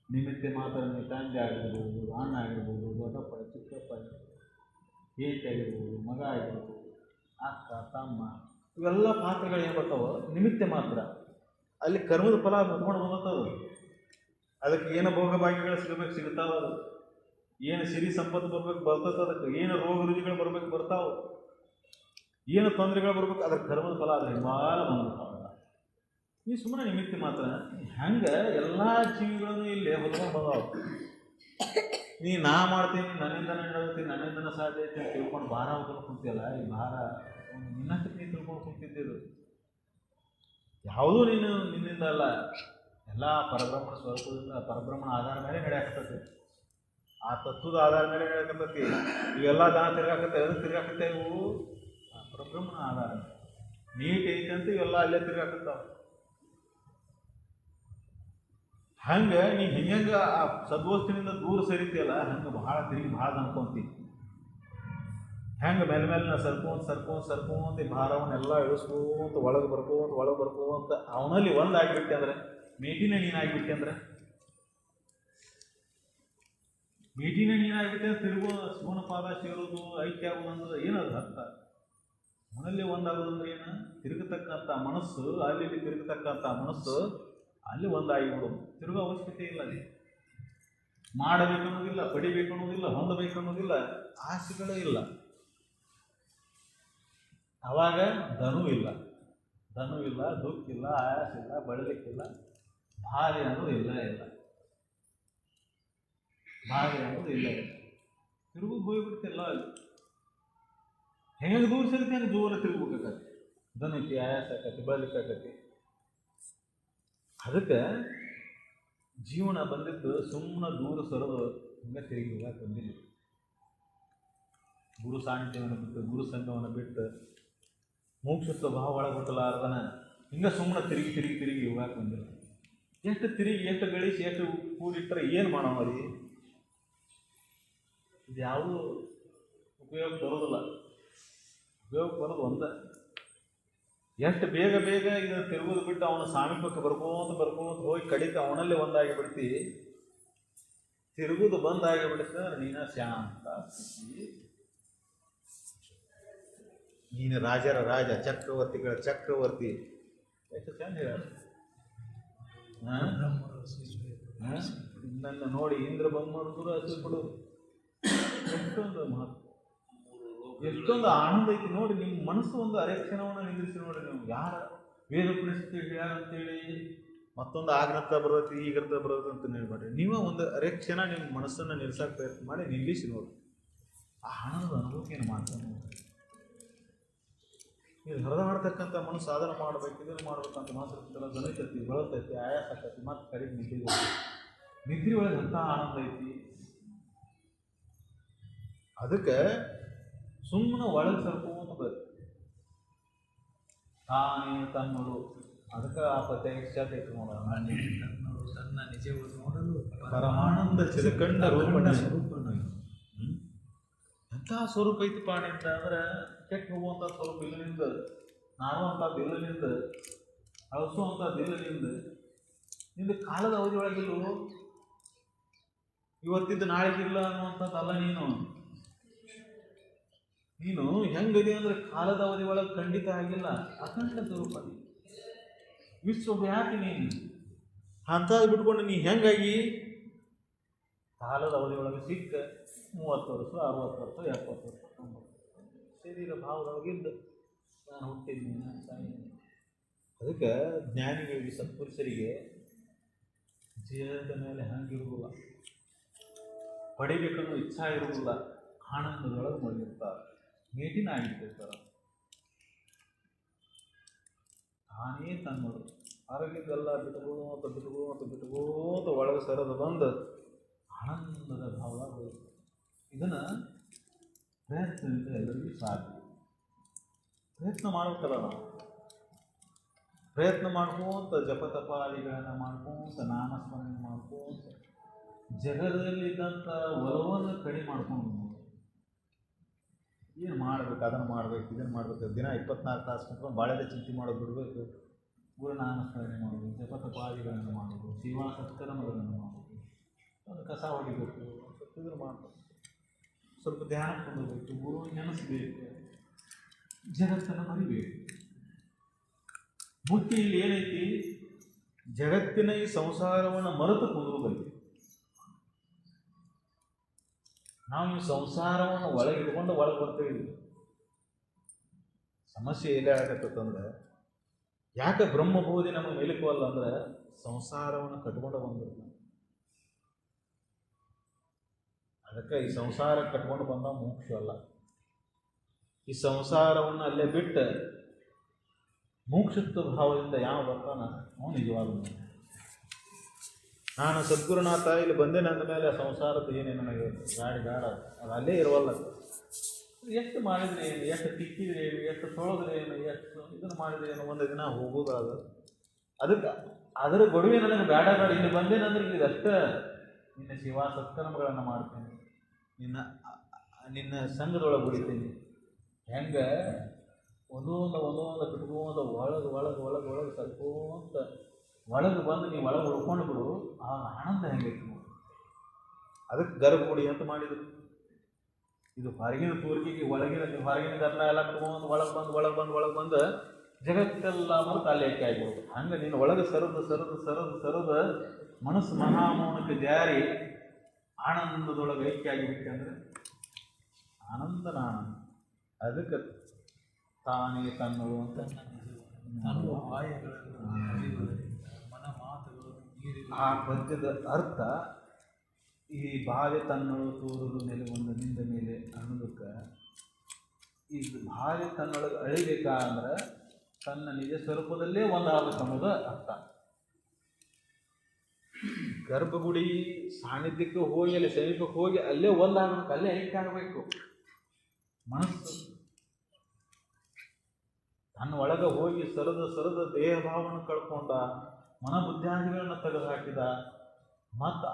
ನಿಮಿತ್ತ ಮಾತ್ರ ನೀ ತಂದೆ ಆಗಿರ್ಬೋದು, ಅಣ್ಣ ಆಗಿರ್ಬೋದು, ದೊಡ್ಡಪ್ಪ, ಚಿಕ್ಕಪ್ಪ, ಏಕೆ ಆಗಿರ್ಬೋದು, ಮಗ ಆಗಿರ್ಬೋದು, ಅಕ್ಕ, ತಮ್ಮ, ಇವೆಲ್ಲ ಪಾತ್ರಗಳು ಏನು ಬರ್ತಾವೋ ನಿಮಿತ್ತ ಮಾತ್ರ. ಅಲ್ಲಿ ಕರ್ಮದ ಫಲ ಮುಟ್ಕೊಂಡು ಬಂದತ್ತದು. ಅದಕ್ಕೆ ಏನು ಭೋಗ ಭಾಗ್ಯಗಳು ಸಿಗಬೇಕು ಸಿಗ್ತಾವ, ಅದು ಏನು ಸಿರಿ ಸಂಪತ್ತು ಬರ್ಬೇಕು ಬರ್ತದೆ, ಅದಕ್ಕೆ ಏನು ರೋಗ ರುಜಿಗಳು ಬರ್ಬೇಕು ಬರ್ತಾವ, ಏನು ತೊಂದರೆಗಳು ಬರ್ಬೇಕು ಅದ್ರ ಕರ್ಮದ ಫಲ ಅದು ಹಿಂಬಾಲ ಬಂದ್ಬಿಡ್ತಾವ. ಈ ಸುಮ್ಮನೆ ನಿಮಿತ್ತ ಮಾತ್ರ. ಹೆಂಗೆ ಎಲ್ಲ ಜೀವಿಗಳನ್ನು ಇಲ್ಲಿ ಹೊತ್ಕೊಂಡು ಬಂದಾವ. ನೀ ನಾ ಮಾಡ್ತೀನಿ, ನನ್ನಿಂದನೇ ನಡೆಯುತ್ತೀನಿ, ನನ್ನಿಂದನೇ ಸಾಧ್ಯ ಐತೆ ಅಂತ ತಿಳ್ಕೊಂಡು ಭಾರ ಹೊತ್ಕೊಂಡು ಕುಂತಿಯಲ್ಲ, ಈ ಭಾರ ನಿನ್ನಷ್ಟಕ್ಕೆ ನೀನು ತಿಳ್ಕೊಂಡು ಕುಂತಿದ್ದಿದ್ದು. ಯಾವುದೂ ನಿನ್ನಿಂದ ಅಲ್ಲ, ಎಲ್ಲ ಪರಬ್ರಹ್ಮಣ ಸ್ವರೂಪದಿಂದ ಪರಬ್ರಹ್ಮಣ ಆಧಾರ ಮೇಲೆ ನಡೆಯಾಕತ್ತೈತಿ. ಆ ತತ್ವದ ಆಧಾರ ಮೇಲೆ ನಡೆಯಾಕತ್ತೈತಿ. ಇವೆಲ್ಲ ದನ ತಿರ್ಗಾಕತ್ತೆ, ಎದಕ್ಕೆ ತಿರ್ಗಾಕತ್ತೆ? ಇವು ಪರಬ್ರಹ್ಮಣ ಆಧಾರ. ನೀಟ್ ಐತೆ ಅಂತ ಇವೆಲ್ಲ ಅಲ್ಲೇ ತಿರ್ಗಾಕತ್ತಾವ. ಹಂಗೆ ನೀ ಹೆಂಗೆ ಆ ಸದ್ವಸ್ತುವಿನಿಂದ ದೂರ ಸರಿತೀಯಲ್ಲ, ಹಂಗೆ ಭಾಳ ತಿರುಗಿ ಭಾಳ ಅನ್ಕೊಂತಿ. ಹೆಂಗೆ ಮೇಲೆ ಮೇಲೆ ಸರ್ಕೊಂತ ಭಾರವನ್ನೆಲ್ಲ ಇಳಿಸ್ಕೊಂತ ಒಳಗೆ ಬರ್ಕೋಂತ ಅವನಲ್ಲಿ ಒಂದು ಆಗಿಬಿಟ್ಟೆ ಅಂದರೆ, ಮೇಟಿನ ನೀನಾಗಿಬಿಟ್ಟೆ ಅಂದರೆ, ಮೇಟಿನ ನೀನಾಗಿಬಿಟ್ಟೆ ಅಂದ್ರೆ ತಿರುಗೋ ಶಿವನ ಪಾದ ಸೇರೋದು ಐಕ್ಯ ಆಗೋದು ಅಂದ್ರೆ ಏನದು ಅರ್ಥ? ಅವನಲ್ಲಿ ಒಂದಾಗೋದಂದ್ರೆ ಏನು? ತಿರುಗತಕ್ಕಂಥ ಮನಸ್ಸು ಅಲ್ಲಿ ತಿರುಗತಕ್ಕಂಥ ಮನಸ್ಸು ಅಲ್ಲಿ ಒಂದಾಗಿಬಿಡೋದು. ತಿರುಗೋ ಅವಶ್ಯಕತೆ ಇಲ್ಲ. ಅಲ್ಲಿ ಮಾಡಬೇಕು ಅನ್ನೋದಿಲ್ಲ, ಪಡಿಬೇಕು ಅನ್ನೋದಿಲ್ಲ, ಹೊಂದಬೇಕು ಅನ್ನೋದಿಲ್ಲ, ಆಸೆಗಳೇ ಇಲ್ಲ. ಅವಾಗ ಧನು ಇಲ್ಲ, ದುಃಖ ಇಲ್ಲ, ಆಯಾಸ ಇಲ್ಲ, ಬಳಲಿಕ್ಕಿಲ್ಲ, ಭಾರಿ ಅನ್ನೋದು ಇಲ್ಲ. ಭಾರಿ ಅನ್ನೋದು ಇಲ್ಲ. ತಿರುಗೋದು ಹೋಗ್ಬಿಡ್ತಿಲ್ಲ. ಅಲ್ಲಿ ಹೆಂಗೆ ದೂರ ಸರಿತಿ ಹಂಗೆ ಜೋರ ತಿರುಗಬೇಕಾಗತ್ತೆ. ಧನುಕ್ಕೆ ಆಯಾಸ ಆಕತಿ, ಬಳಲಿಕ್ಕಾಗತಿ. ಅದಕ್ಕೆ ಜೀವನ ಬಂದಿದ್ದು ಸುಮ್ಮನೆ ದೂರ ಸರೋದು ಹಿಂಗೆ ತಿರುಗಿ ಹೋಗಕ್ಕೆ ಬಂದಿಲ್ಲ. ಗುರು ಸಾನ್ನಿಧ್ಯವನ್ನು ಬಿಟ್ಟು, ಗುರು ಸಂಘವನ್ನು ಬಿಟ್ಟು, ಮೋಕ್ಷತ್ವ ಭಾವ ಒಳಗೆ ಗೊತ್ತಲಾರ್ದನ ಹಿಂಗೆ ಸುಮ್ಮನೆ ತಿರುಗಿ ಹೋಗಕ್ಕೆ ಬಂದಿಲ್ಲ. ಎಷ್ಟು ತಿರುಗಿ, ಎಷ್ಟು ಗಳಿಸಿ, ಎಷ್ಟು ಕೂಡಿಟ್ಟರೆ ಏನು ಮಾಡೋಣ ರೀ? ಇದು ಯಾವುದೂ ಉಪಯೋಗ ಬರೋದಿಲ್ಲ. ಉಪಯೋಗ ಬರೋದು ಒಂದೇ. ಎಷ್ಟು ಬೇಗ ಇದನ್ನು ತಿರುಗೋದು ಬಿಟ್ಟು ಅವನ ಸಾಮೀಪ್ಯಕ್ಕೆ ಬರ್ಕೋತ ಹೋಗಿ ಕಡಿತ ಅವನಲ್ಲೇ ಒಂದಾಗಿ ಬಿಡ್ತಿ. ತಿರುಗುದು ಬಂದಾಗಿ ಬಿಡುತ್ತೆ. ನೀನ ಶಾಂತ ಸ್ಥಿತಿ, ನೀನು ರಾಜರ ರಾಜ, ಚಕ್ರವರ್ತಿಗಳ ಚಕ್ರವರ್ತಿ. ಎಷ್ಟು ಚಂದ ಹೇಳ. ನನ್ನ ನೋಡಿ ಇಂದ್ರ ಬ್ರಹ್ಮರು ಹಸಿಬಿಡು. ಎಷ್ಟೊಂದು ಮಹತ್ವ, ಎಷ್ಟೊಂದು ಆನಂದ ಐತಿ ನೋಡಿ. ನಿಮ್ಮ ಮನಸ್ಸು ಒಂದು ಅರೆಕ್ಷಣವನ್ನು ನಿಂದಿರಿಸಿ ನೋಡಿ. ನೀವು ಯಾರ ವೇದ ಪರಿಸ್ಥಿತಿ ಹೇಳ್ಯಾರಂತೇಳಿ ಮತ್ತೊಂದು ಆಗ್ರಂತ ಬರ್ತೈತಿ, ಈಗಂತ ಬರ್ತೈತಿ ಅಂತ ಹೇಳ್ಬೇಡ್ರಿ. ನೀವೇ ಒಂದು ಅರೆಕ್ಷಣ ನಿಮ್ಮ ಮನಸ್ಸನ್ನು ನಿಲ್ಸಕ್ಕೆ ಪ್ರಯತ್ನ ಮಾಡಿ ನಿಲ್ಲಿಸಿ ನೋಡಿ. ಆ ಆನಂದದ ಅನುಭವಕ್ಕೇನು ಮಾತ್ರ ನೀವು ಹರಿದಾಡ್ತಕ್ಕಂಥ ಮನಸ್ಸು ಸಾಧನೆ ಮಾಡ್ಬೇಕು, ಇದನ್ನು ಮಾಡ್ಬೇಕಂತ ಮಾತ್ರ ದನಿತೈತಿ, ಬೆಳತೈತಿ, ಆಯಾಸ ಆಕತಿ, ಮತ್ತೆ ಕಡೆಗೆ ನಿದ್ರೆ ಒಳಗೆ ಅಂಥ ಆನಂದ ಐತಿ. ಅದಕ್ಕೆ ಸುಮ್ಮನೆ ಒಳಗೆ ಸರ್ಕೋತ ಬೇಕು. ತಾನೇ ತನ್ನೋಡು. ಅದಕ್ಕೆ ಆ ಪ್ರತ್ಯೇಕ ಐತಿ ನೋಡೋಣ. ತನ್ನ ನಿಜವನ್ನು ನೋಡಲು ಪರಮಾನಂದ ಚಿರಕಂಡ ಸ್ವರೂಪ. ಎಂಥ ಸ್ವರೂಪ ಐತಿ ಪಾಣಿಂದ ಅಂದ್ರೆ ಕೆಟ್ಟ ಹೋಗುವಂಥ ಸ್ವರೂಪ ಇಲ್ಲನಿಂದ, ನಾಡುವಂಥದ್ದು ಇಲ್ಲನಿಂದ, ಅಳಿಸುವಂಥದ್ದು ಇಲ್ಲನಿಂದ. ನಿಂದು ಕಾಲದ ಅವಧಿ ಒಳಗಿಲ್ಲ, ಇವತ್ತಿದ್ದು ನಾಳೆಗಿಲ್ಲ ಅನ್ನುವಂಥದ್ದಲ್ಲ. ನೀನು ಹೆಂಗಿದೆ ಅಂದರೆ ಕಾಲದ ಅವಧಿ ಒಳಗೆ ಖಂಡಿತ ಆಗಿಲ್ಲ. ಅಖಂಡ ಸ್ವರೂಪ, ವಿಶ್ವವ್ಯಾಪಿ ನೀನು. ಅಂಥದ್ದು ಬಿಟ್ಕೊಂಡು ನೀ ಹೆಂಗಾಗಿ ಕಾಲದ ಅವಧಿ ಒಳಗೆ ಸಿಕ್ಕ 30 ವರ್ಷ, 60 ವರ್ಷ, 70 ವರ್ಷ, 90 ವರ್ಷ ಶರೀರ ಭಾವದೊಳಗಿದ್ದು ನಾನು ಹುಟ್ಟಿದ್ದೀನಿ, ನಾನು ಸಾಯಿದ್ದೀನಿ. ಅದಕ್ಕೆ ಜ್ಞಾನಿಗಳಿಗೆ, ಸತ್ಪುರುಷರಿಗೆ ಜೀವನದ ಮೇಲೆ ಹಂಗಿರುವುದಿಲ್ಲ, ಪಡಿಬೇಕನ್ನೋ ಇಚ್ಛಾ ಇರುವುದಿಲ್ಲ. ಆನಂದದೊಳಗೆ ಮಲಗಿರ್ತಾರೆ, ಮೇಟಿನ ಆಗಿರ್ತಿರ್ತಾರೆ. ತಾನೇ ತನ್ನೋದು ಆರೋಗ್ಯದೆಲ್ಲ ಬಿಟ್ಕೋತ ಒಳಗೆ ಸರದು ಬಂದು ಆನಂದದ ಭಾವ ಹೋಗುತ್ತೆ. ಇದನ್ನು ಪ್ರಯತ್ನದಿಂದ ಎಲ್ಲರಿಗೂ ಸಾಧ್ಯ. ಪ್ರಯತ್ನ ಮಾಡ್ಬೇಕಲ್ಲ ನಾವು. ಪ್ರಯತ್ನ ಮಾಡ್ಕೋತ ಜಪತಪಾದಿಗಳನ್ನು ಮಾಡ್ಕೋತ, ನಾಮಸ್ಮರಣೆ ಮಾಡ್ಕೋತ, ಜಗದಲ್ಲಿದ್ದಂಥ ಒಲವನ್ನು ಕಡಿಮೆ ಮಾಡ್ಕೊಂಡು ಏನು ಮಾಡ್ಬೇಕು, ಅದನ್ನು ಮಾಡ್ಬೇಕು, ಇದನ್ನು ಮಾಡ್ಬೇಕು, ದಿನ 24 ತಾಸು ಕುತ್ಕೊಂಡು ಬಾಳೆದ ಚಿಂತೆ ಮಾಡೋದು ಬಿಡಬೇಕು, ಗುರುನಾಮಸ್ಮರಣೆ ಮಾಡೋದು, ಜಪತಪಾದಿಗಳನ್ನು ಮಾಡೋದು, ಸೇವಾ ಸತ್ಕರ್ಮಗಳನ್ನು ಮಾಡೋದು, ಒಂದು ಕಸ ಹೊಡಿಬೇಕು, ಸ್ವಲ್ಪ ಇದನ್ನು ಮಾಡಬೇಕು, ಸ್ವಲ್ಪ ಧ್ಯಾನ ಕೊಡಬೇಕು, ಗುರು ನೆನೆಸ್ಬೇಕು, ಜಗತ್ತನ್ನು ಮರಿಬೇಕು. ಮುಖ್ಯ ಇಲ್ಲಿ ಏನೈತಿ, ಜಗತ್ತಿನ ಈ ಸಂಸಾರವನ್ನು ಮರೆತು ಕುಂದ್ರಬೇಕು. ನಾವು ಈ ಸಂಸಾರವನ್ನು ಒಳಗೆ ಇಟ್ಕೊಂಡು ಒಳಗೆ ಬರ್ತೇವೆ. ಸಮಸ್ಯೆ ಎಲ್ಲಿ ಆಗತ್ತಂದ್ರೆ, ಯಾಕೆ ಬ್ರಹ್ಮಬೋಧಿ ನಮಗೆ ಮೇಲಕ್ಕವಲ್ಲ ಅಂದ್ರೆ ಸಂಸಾರವನ್ನು ಕಟ್ಕೊಂಡು ಬಂದಿರ್ತಾನೆ. ಅದಕ್ಕೆ ಈ ಸಂಸಾರ ಕಟ್ಕೊಂಡು ಬಂದ ಮೋಕ್ಷ ಅಲ್ಲ. ಈ ಸಂಸಾರವನ್ನು ಅಲ್ಲೇ ಬಿಟ್ಟು ಮೋಕ್ಷತ್ವ ಭಾವದಿಂದ ಯಾವ ಬರ್ತಾನ ಅವನು ನಿಜವಾದ. ನಾನು ಸದ್ಗುರುನಾಥ ಇಲ್ಲಿ ಬಂದೆ, ನನ್ನ ಮೇಲೆ ಸಂಸಾರದ ಏನೇ ನನಗೆ ಗಾಡಿ ಗಾಡ ಅದು ಅಲ್ಲೇ ಇರುವಲ್ಲ. ಎಷ್ಟು ಮಾಡಿದ್ರೆ ಏನು, ಎಷ್ಟು ತಿಕ್ಕಿದ್ರೆ ಏನು, ಎಷ್ಟು ತೊಳೆದ್ರೆ ಏನು, ಎಷ್ಟು ಇದನ್ನು ಮಾಡಿದ್ರೆ ಏನು, ಒಂದು ದಿನ ಹೋಗೋದು ಅದು. ಅದಕ್ಕೆ ಅದರ ಗೊಡುವೆ ನನಗೆ ಬೇಡ ಬೇಡ, ಇಲ್ಲಿ ಬಂದೇನಂದ್ರೆ ಇದಷ್ಟೇ. ನಿನ್ನ ಸೇವಾ ಸತ್ಕರ್ಮಗಳನ್ನು ಮಾಡ್ತೇನೆ, ನಿನ್ನ ಸಂಘದೊಳಗೆ ಬಿಡ್ತೀನಿ. ಹೆಂಗೆ ಒಂದೊಂದು ಬಿಟ್ಕೊಂಡು ಒಳಗೆ ಸರ್ಕೋಂತ ಒಳಗೆ ಬಂದು ನೀವು ಒಳಗೆ ಉಳ್ಕೊಂಡು ಬಿಡು, ಆ ಆನಂದ ಹೆಂಗೈತಿ ನೋಡಿ. ಅದಕ್ಕೆ ಗರ್ಭಗುಡಿ ಅಂತ ಮಾಡಿದ್ರು. ಇದು ಹೊರಗಿನ ತೋರಿಕೆಗೆ ಹೊರಗಿನ ಗರ್ನ ಎಲ್ಲ ತಗೊಂಡು ಒಳಗೆ ಬಂದು ಜಗತ್ತೆಲ್ಲ ಮರೆತು ಅಲ್ಲಿ ಐಕ್ಯ ಆಗಿಬಿಡೋದು. ಹಂಗೆ ನೀನು ಒಳಗೆ ಸರದು ಮನಸ್ಸು ಮಹಾಮೌನಕ್ಕೆ ಜಾರಿ ಆನಂದದೊಳಗೆ ಐಕ್ಯ ಆಗಿಬಿಟ್ಟೆ ಅಂದರೆ ಆನಂದನ ಆನಂದ. ಅದಕ್ಕೆ ತಾನೇ ತನ್ನಳು ಅಂತ ಆ ಪದ್ಯದ ಅರ್ಥ, ಈ ಬಾವೆ ತನ್ನಳು ತೋರುದು ನೆಲೆಗೊಂದು ನಿಂದ ಮೇಲೆ ಅನ್ನೋದಕ್ಕೆ, ಈ ಬಾವೆ ತನ್ನೊಳಗೆ ಅಳಿಬೇಕಾ ಅಂದ್ರೆ ತನ್ನ ನಿಜ ಸ್ವರೂಪದಲ್ಲೇ ಒಂದಾಗಬೇಕು ಅನ್ನೋದು ಅರ್ಥ. ಗರ್ಭಗುಡಿ ಸಾನ್ನಿಧ್ಯಕ್ಕೆ ಹೋಗಿ ಅಲ್ಲಿ ಸಮೀಪಕ್ಕೆ ಹೋಗಿ ಅಲ್ಲೇ ಒಂದಾಗಬೇಕು, ಅಲ್ಲೇ ಐಕ್ಯ ಆಗಬೇಕು. ಮನಸ್ಸು ತನ್ನ ಒಳಗೆ ಹೋಗಿ ಸರದ ದೇಹ ಭಾವವನ್ನು ಕಳ್ಕೊಂಡ, ಮನಬುದ್ಧಾದಿಗಳನ್ನು ತೆಗೆದು ಹಾಕಿದ, ಮತ್ತು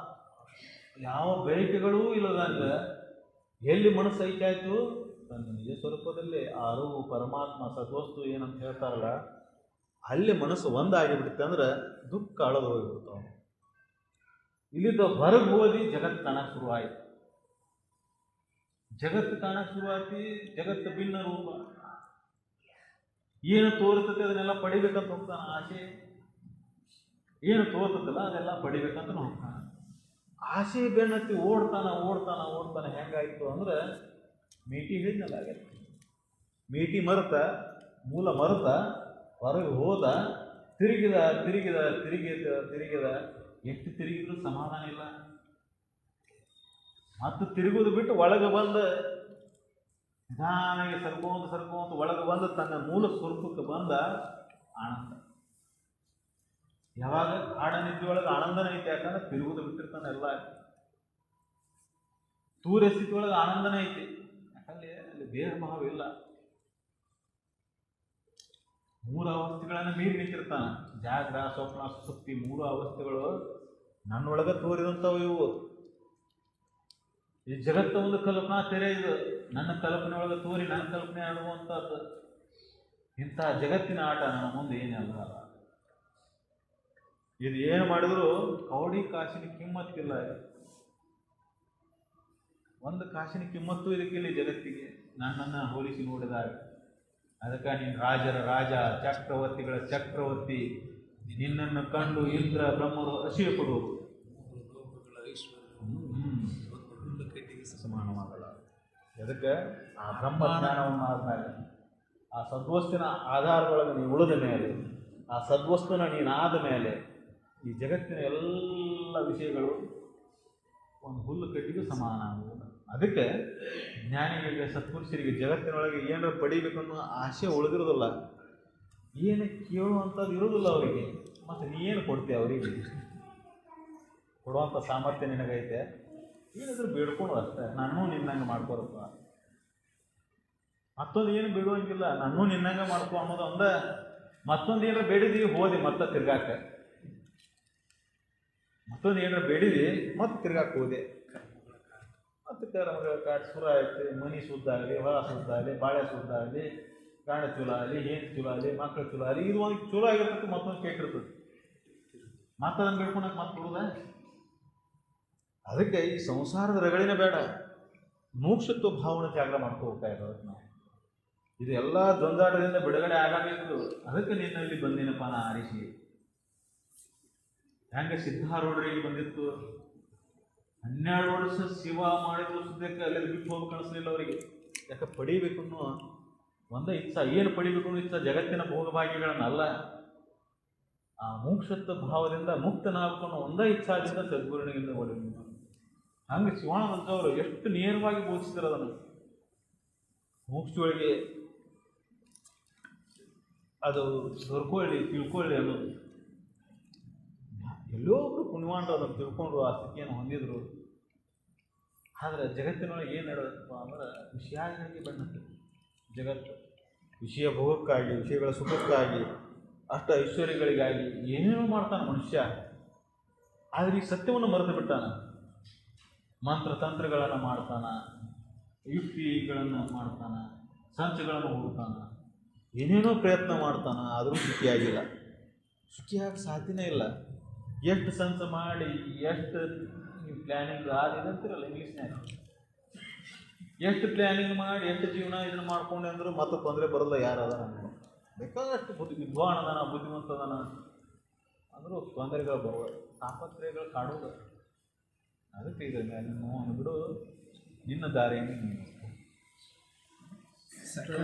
ಯಾವ ಬಯಕೆಗಳೂ ಇಲ್ಲದಂಗೆ ಎಲ್ಲಿ ಮನಸ್ಸು ಐಕ್ಯ ಆಯಿತು, ತನ್ನ ನಿಜ ಸ್ವರೂಪದಲ್ಲಿ ಅರಿವು ಪರಮಾತ್ಮ ಸದ್ವಸ್ತು ಏನಂತ ಹೇಳ್ತಾರಲ್ಲ, ಅಲ್ಲಿ ಮನಸ್ಸು ಒಂದಾಗಿಬಿಡುತ್ತೆ ಅಂದ್ರೆ ದುಃಖ ಅಳದು ಹೋಗಿಬಿಡ್ತಾವ. ಇಲ್ಲಿದ್ದ ಹೊರಗೆ ಓದಿ ಜಗತ್ತು ಕಾಣಕ್ಕೆ ಶುರುವಾಯಿತು. ಜಗತ್ತು ಕಾಣಕ್ಕೆ ಶುರುವಾಯ್ತು. ಜಗತ್ತು ಭಿನ್ನ ರೂಪ ಏನು ತೋರ್ತದೆ ಅದನ್ನೆಲ್ಲ ಪಡಿಬೇಕಂತ ಹೋಗ್ತಾನೆ. ಆಸೆ ಏನು ತೋರ್ತದಲ್ಲ ಅದೆಲ್ಲ ಪಡಿಬೇಕಂತ ಹೋಗ್ತಾನೆ. ಆಸೆ ಬೆನ್ನತ್ತಿ ಓಡ್ತಾನೆ. ಹೆಂಗಾಯ್ತು ಅಂದ್ರೆ ಮೀಟಿ ಹಿಡಿದಲ್ಲಾಗತ್ತೆ. ಮೀಟಿ ಮೂಲ ಮರೆತ ಹೊರಗೆ ಹೋದ, ತಿರುಗಿದ ಎಷ್ಟು ತಿರುಗಿದ್ರು ಸಮಾಧಾನ ಇಲ್ಲ. ಮತ್ತು ತಿರುಗುದು ಬಿಟ್ಟು ಒಳಗೆ ಬಂದು ನಿಧಾನಾಗಿ ಸರ್ಕೋಂತ ಒಳಗೆ ಬಂದು ತನ್ನ ಮೂಲ ಸ್ವರೂಪಕ್ಕೆ ಬಂದ ಆನಂದ. ಯಾವಾಗ ಆಡನಿದ್ದೆ ಒಳಗೆ ಆನಂದನೇ ಐತೆ, ಯಾಕಂದ್ರೆ ತಿರುಗುದು ಬಿಟ್ಟಿರ್ತಾನೆ ಎಲ್ಲ. ತೂರ ಸ್ಥಿತಿ ಒಳಗೆ ಆನಂದನೇ ಐತಿ, ಯಾಕಂದ್ರೆ ಅಲ್ಲಿ ದೇಹ ಭಾವ ಇಲ್ಲ. 3 ಅವಸ್ಥೆಗಳನ್ನು ಮೀರಿ ನಿಂತಿರ್ತಾನೆ. ಜಾಗ್ರ ಸ್ವಪ್ನ ಸುಪ್ತಿ 3 ಅವಸ್ಥೆಗಳು ನನ್ನೊಳಗೆ ತೋರಿದಂಥವು ಇವು. ಈ ಜಗತ್ತ ಒಂದು ಕಲ್ಪನಾ ತೆರೆ ಇದು. ನನ್ನ ಕಲ್ಪನೆ ಒಳಗೆ ತೋರಿ ನನ್ನ ಕಲ್ಪನೆ ಆಡುವಂಥದ್ದು. ಇಂಥ ಜಗತ್ತಿನ ಆಟ ನನ್ನ ಮುಂದೆ ಏನಲ್ಲ. ಇದು ಏನು ಮಾಡಿದ್ರು ಕೌಡಿ ಕಾಸಿನ ಕಿಮ್ಮತ್ತಿಲ್ಲ. ಒಂದು ಕಾಸಿನ ಕಿಮ್ಮತ್ತು ಇದಕ್ಕಿಲ್ಲ ಜಗತ್ತಿಗೆ, ನನ್ನನ್ನು ಹೋಲಿಸಿ ನೋಡಿದಾಗ. ಅದಕ್ಕೆ ನೀನು ರಾಜರ ರಾಜ, ಚಕ್ರವರ್ತಿಗಳ ಚಕ್ರವರ್ತಿ, ನಿನ್ನನ್ನು ಕಂಡು ಇಂದ್ರ ಬ್ರಹ್ಮರು ಅಸೂಯೆ ಪಡುವರು. ಸಮಾನವಾಗಲ್ಲ. ಅದಕ್ಕೆ ಆ ಬ್ರಹ್ಮಜ್ಞಾನವನ್ನು ಆದ್ಮೇಲೆ, ಆ ಸದ್ವಸ್ತುವಿನ ಆಧಾರದೊಳಗೆ ನೀವು ಉಳಿದ ಮೇಲೆ, ಆ ಸದ್ವಸ್ತುನ ನೀನಾದ ಮೇಲೆ ಈ ಜಗತ್ತಿನ ಎಲ್ಲ ವಿಷಯಗಳು ಒಂದು ಹುಲ್ಲು ಕಟ್ಟಿಗೂ ಸಮಾನ ಆಗುವುದಿಲ್ಲ. ಅದಕ್ಕೆ ಜ್ಞಾನಿಗಳಿಗೆ, ಸತ್ಪುರುಷರಿಗೆ ಜಗತ್ತಿನೊಳಗೆ ಏನಾರು ಪಡಿಬೇಕು ಅನ್ನೋ ಆಸೆ ಉಳಿದಿರೋದಿಲ್ಲ. ಏನು ಕೇಳುವಂಥದ್ದು ಇರೋದಿಲ್ಲ ಅವರಿಗೆ. ಮತ್ತು ನೀನು ಕೊಡ್ತೀಯ ಅವರಿಗೆ? ಕೊಡುವಂಥ ಸಾಮರ್ಥ್ಯ ನಿನಗೈತೆ. ಏನಾದರೂ ಬೇಡ್ಕೊಂಡು ಅಷ್ಟೇ, ನನ್ನೂ ನಿನ್ನಂಗೆ ಮಾಡ್ಕೊರಪ್ಪ. ಮತ್ತೊಂದು ಏನು ಬಿಡುವಂಗಿಲ್ಲ, ನನ್ನೂ ನಿನ್ನಂಗೆ ಮಾಡ್ಕೊ ಅನ್ನೋದು ಒಂದ. ಮತ್ತೊಂದು ಏನಾರ ಬೇಡಿದೀವಿ ಹೋದಿ ಮತ್ತೆ ತಿರ್ಗಾಕ, ಮತ್ತೊಂದು ಏನಾರ ಬೇಡಿದಿ ಮತ್ತೆ ತಿರ್ಗಾಕ ಹೋದೆ, ಮತ್ತೆ ನಮಗೆ ಕಾಟ್ ಶುರು ಆಯ್ತು, ಮನಿ ಸುದ್ದ ಆಗಲಿ, ಹೊಲ ಸುದ್ದ ಆಗಲಿ, ಬಾಳೆ ಸುದ್ದ ಆಗಲಿ, ಗಂಡ ಚಲೋ ಆಗಲಿ, ಹೆಣ್ಣು ಚಲೋ ಆಗಲಿ, ಮಕ್ಕಳು ಚಲೋ ಆಗಲಿ, ಇದು ಒಂದು ಚಲೋ ಆಗಿರ್ತದೆ, ಮತ್ತೊಂದು ಕೆಟ್ಟಿರ್ತದೆ. ಮತ್ತೆ ಅದನ್ನು ಬಿಡ್ಕೊಳಕ್ಕೆ ಮತ್ತೆ ಬಿಡುದ? ಅದಕ್ಕೆ ಈ ಸಂಸಾರದ ರಗಳಿನ ಬೇಡ, ಮೋಕ್ಷತ್ವ ಭಾವನೆ ಜಾಗರ ಮಾಡ್ಕೊ ಹೋಗ್ತಾ ಇರೋದು ನಾವು. ಇದು ಎಲ್ಲ ದ್ವಂದ್ವಾಟದಿಂದ ಬಿಡುಗಡೆ ಆಗಬೇಕು. ಅದಕ್ಕೆ ನಿನ್ನಲ್ಲಿ ಬಂದಿನಪ್ಪ ನಾ ಆರಿಸಿ. ಹೆಂಗೆ ಸಿದ್ಧಾರೂಢರಿಗೆ ಬಂದಿತ್ತು, 12 ವರ್ಷ ಶಿವ ಮಾಡಿದ್ರು ಸುದ್ದಕ್ಕೆ ಅಲ್ಲಿ ಬಿಟ್ಟು ಹೋಗ್ಬೇಕು ಅನಿಸ್ಲಿಲ್ಲ ಅವರಿಗೆ. ಯಾಕೆ ಪಡಿಬೇಕು ಅನ್ನೋ ಒಂದೇ ಇಚ್ಛಾ. ಏನು ಪಡಿಬೇಕು ಅನ್ನೋ ಇಚ್ಛಾ? ಜಗತ್ತಿನ ಭೋಗಭಾಗ್ಯಗಳನ್ನಲ್ಲ, ಆ ಮೋಕ್ಷತ್ವ ಭಾವದಿಂದ ಮುಕ್ತನಾಗ್ಕೊಂಡು ಒಂದೇ ಇಚ್ಛಾದಿಂದ ಸದ್ಗುರುನಿಗಿಂದ ಒಳಗೆ. ಹಂಗೆ ಶಿವಾನಂದವರು ಎಷ್ಟು ನೇರವಾಗಿ ಬೋಧಿಸಿದ್ರು ಅದನ್ನು. ಮೋಕ್ಷದೊಳಗೆ ಅದು ದೊರ್ಕೊಳ್ಳಿ, ತಿಳ್ಕೊಳ್ಳಿ ಅನ್ನೋದು. ಎಲ್ಲೋ ಒಬ್ರು ಪುಣ್ಯವಾನರು ಅದನ್ನು ತಿಳ್ಕೊಂಡು ಆ ಸ್ಥಿತಿಯನ್ನು ಹೊಂದಿದ್ರು. ಆದರೆ ಜಗತ್ತಿನೊಳಗೆ ಏನು ಹೇಳೋದಪ್ಪ ಅಂದ್ರೆ ವಿಷಯಗಳಿಗೆ ಬಣ್ಣಕ್ಕೆ ಜಗತ್ತು ವಿಷಯ ಭೋಗಕ್ಕಾಗಿ, ವಿಷಯಗಳ ಸುಖಕ್ಕಾಗಿ, ಅಷ್ಟ ಐಶ್ವರ್ಯಗಳಿಗಾಗಿ ಏನೇನೋ ಮಾಡ್ತಾನೆ ಮನುಷ್ಯ. ಆದರೆ ಈ ಸತ್ಯವನ್ನು ಮರೆತು ಬಿಟ್ಟಾನ. ಮಂತ್ರತಂತ್ರಗಳನ್ನು ಮಾಡ್ತಾನ, ಯುಕ್ತಿಗಳನ್ನು ಮಾಡ್ತಾನ, ಸಂಚಗಳನ್ನು ಹುಡುಕ್ತಾನ, ಏನೇನೋ ಪ್ರಯತ್ನ ಮಾಡ್ತಾನ, ಆದರೂ ಸುಖಿಯಾಗಿಲ್ಲ. ಸುಖಿಯಾಗಿ ಸಾಧ್ಯನೇ ಇಲ್ಲ. ಎಷ್ಟು ಸಂಚ ಮಾಡಿ, ಎಷ್ಟು ಪ್ಲ್ಯಾನಿಂಗ್ ಆದಿದಂತಿರಲ್ಲ ಇಂಗ್ಲೀಷ್ನ್ಯಾಗ, ಎಷ್ಟು ಪ್ಲ್ಯಾನಿಂಗ್ ಮಾಡಿ, ಎಷ್ಟು ಜೀವನ ಇದನ್ನು ಮಾಡ್ಕೊಂಡೆ ಅಂದರೂ ಮತ್ತೆ ತೊಂದರೆ ಬರಲ್ಲ. ಯಾರು ಅದ ನಮಗೆ ಬೇಕಾದಷ್ಟು ವಿದ್ವಾನದನ, ಬುದ್ಧಿವಂತದನ ಅಂದರೂ ತೊಂದರೆಗಳು ಬರುವ, ತಾಪತ್ರಯಗಳು ಕಾಡೋದು. ಅದಕ್ಕೆ ಇದೆ ನೀನು ಬಿಡು, ನಿನ್ನ ದಾರಿಯನ್ನು ನೀನು ಸಕಲ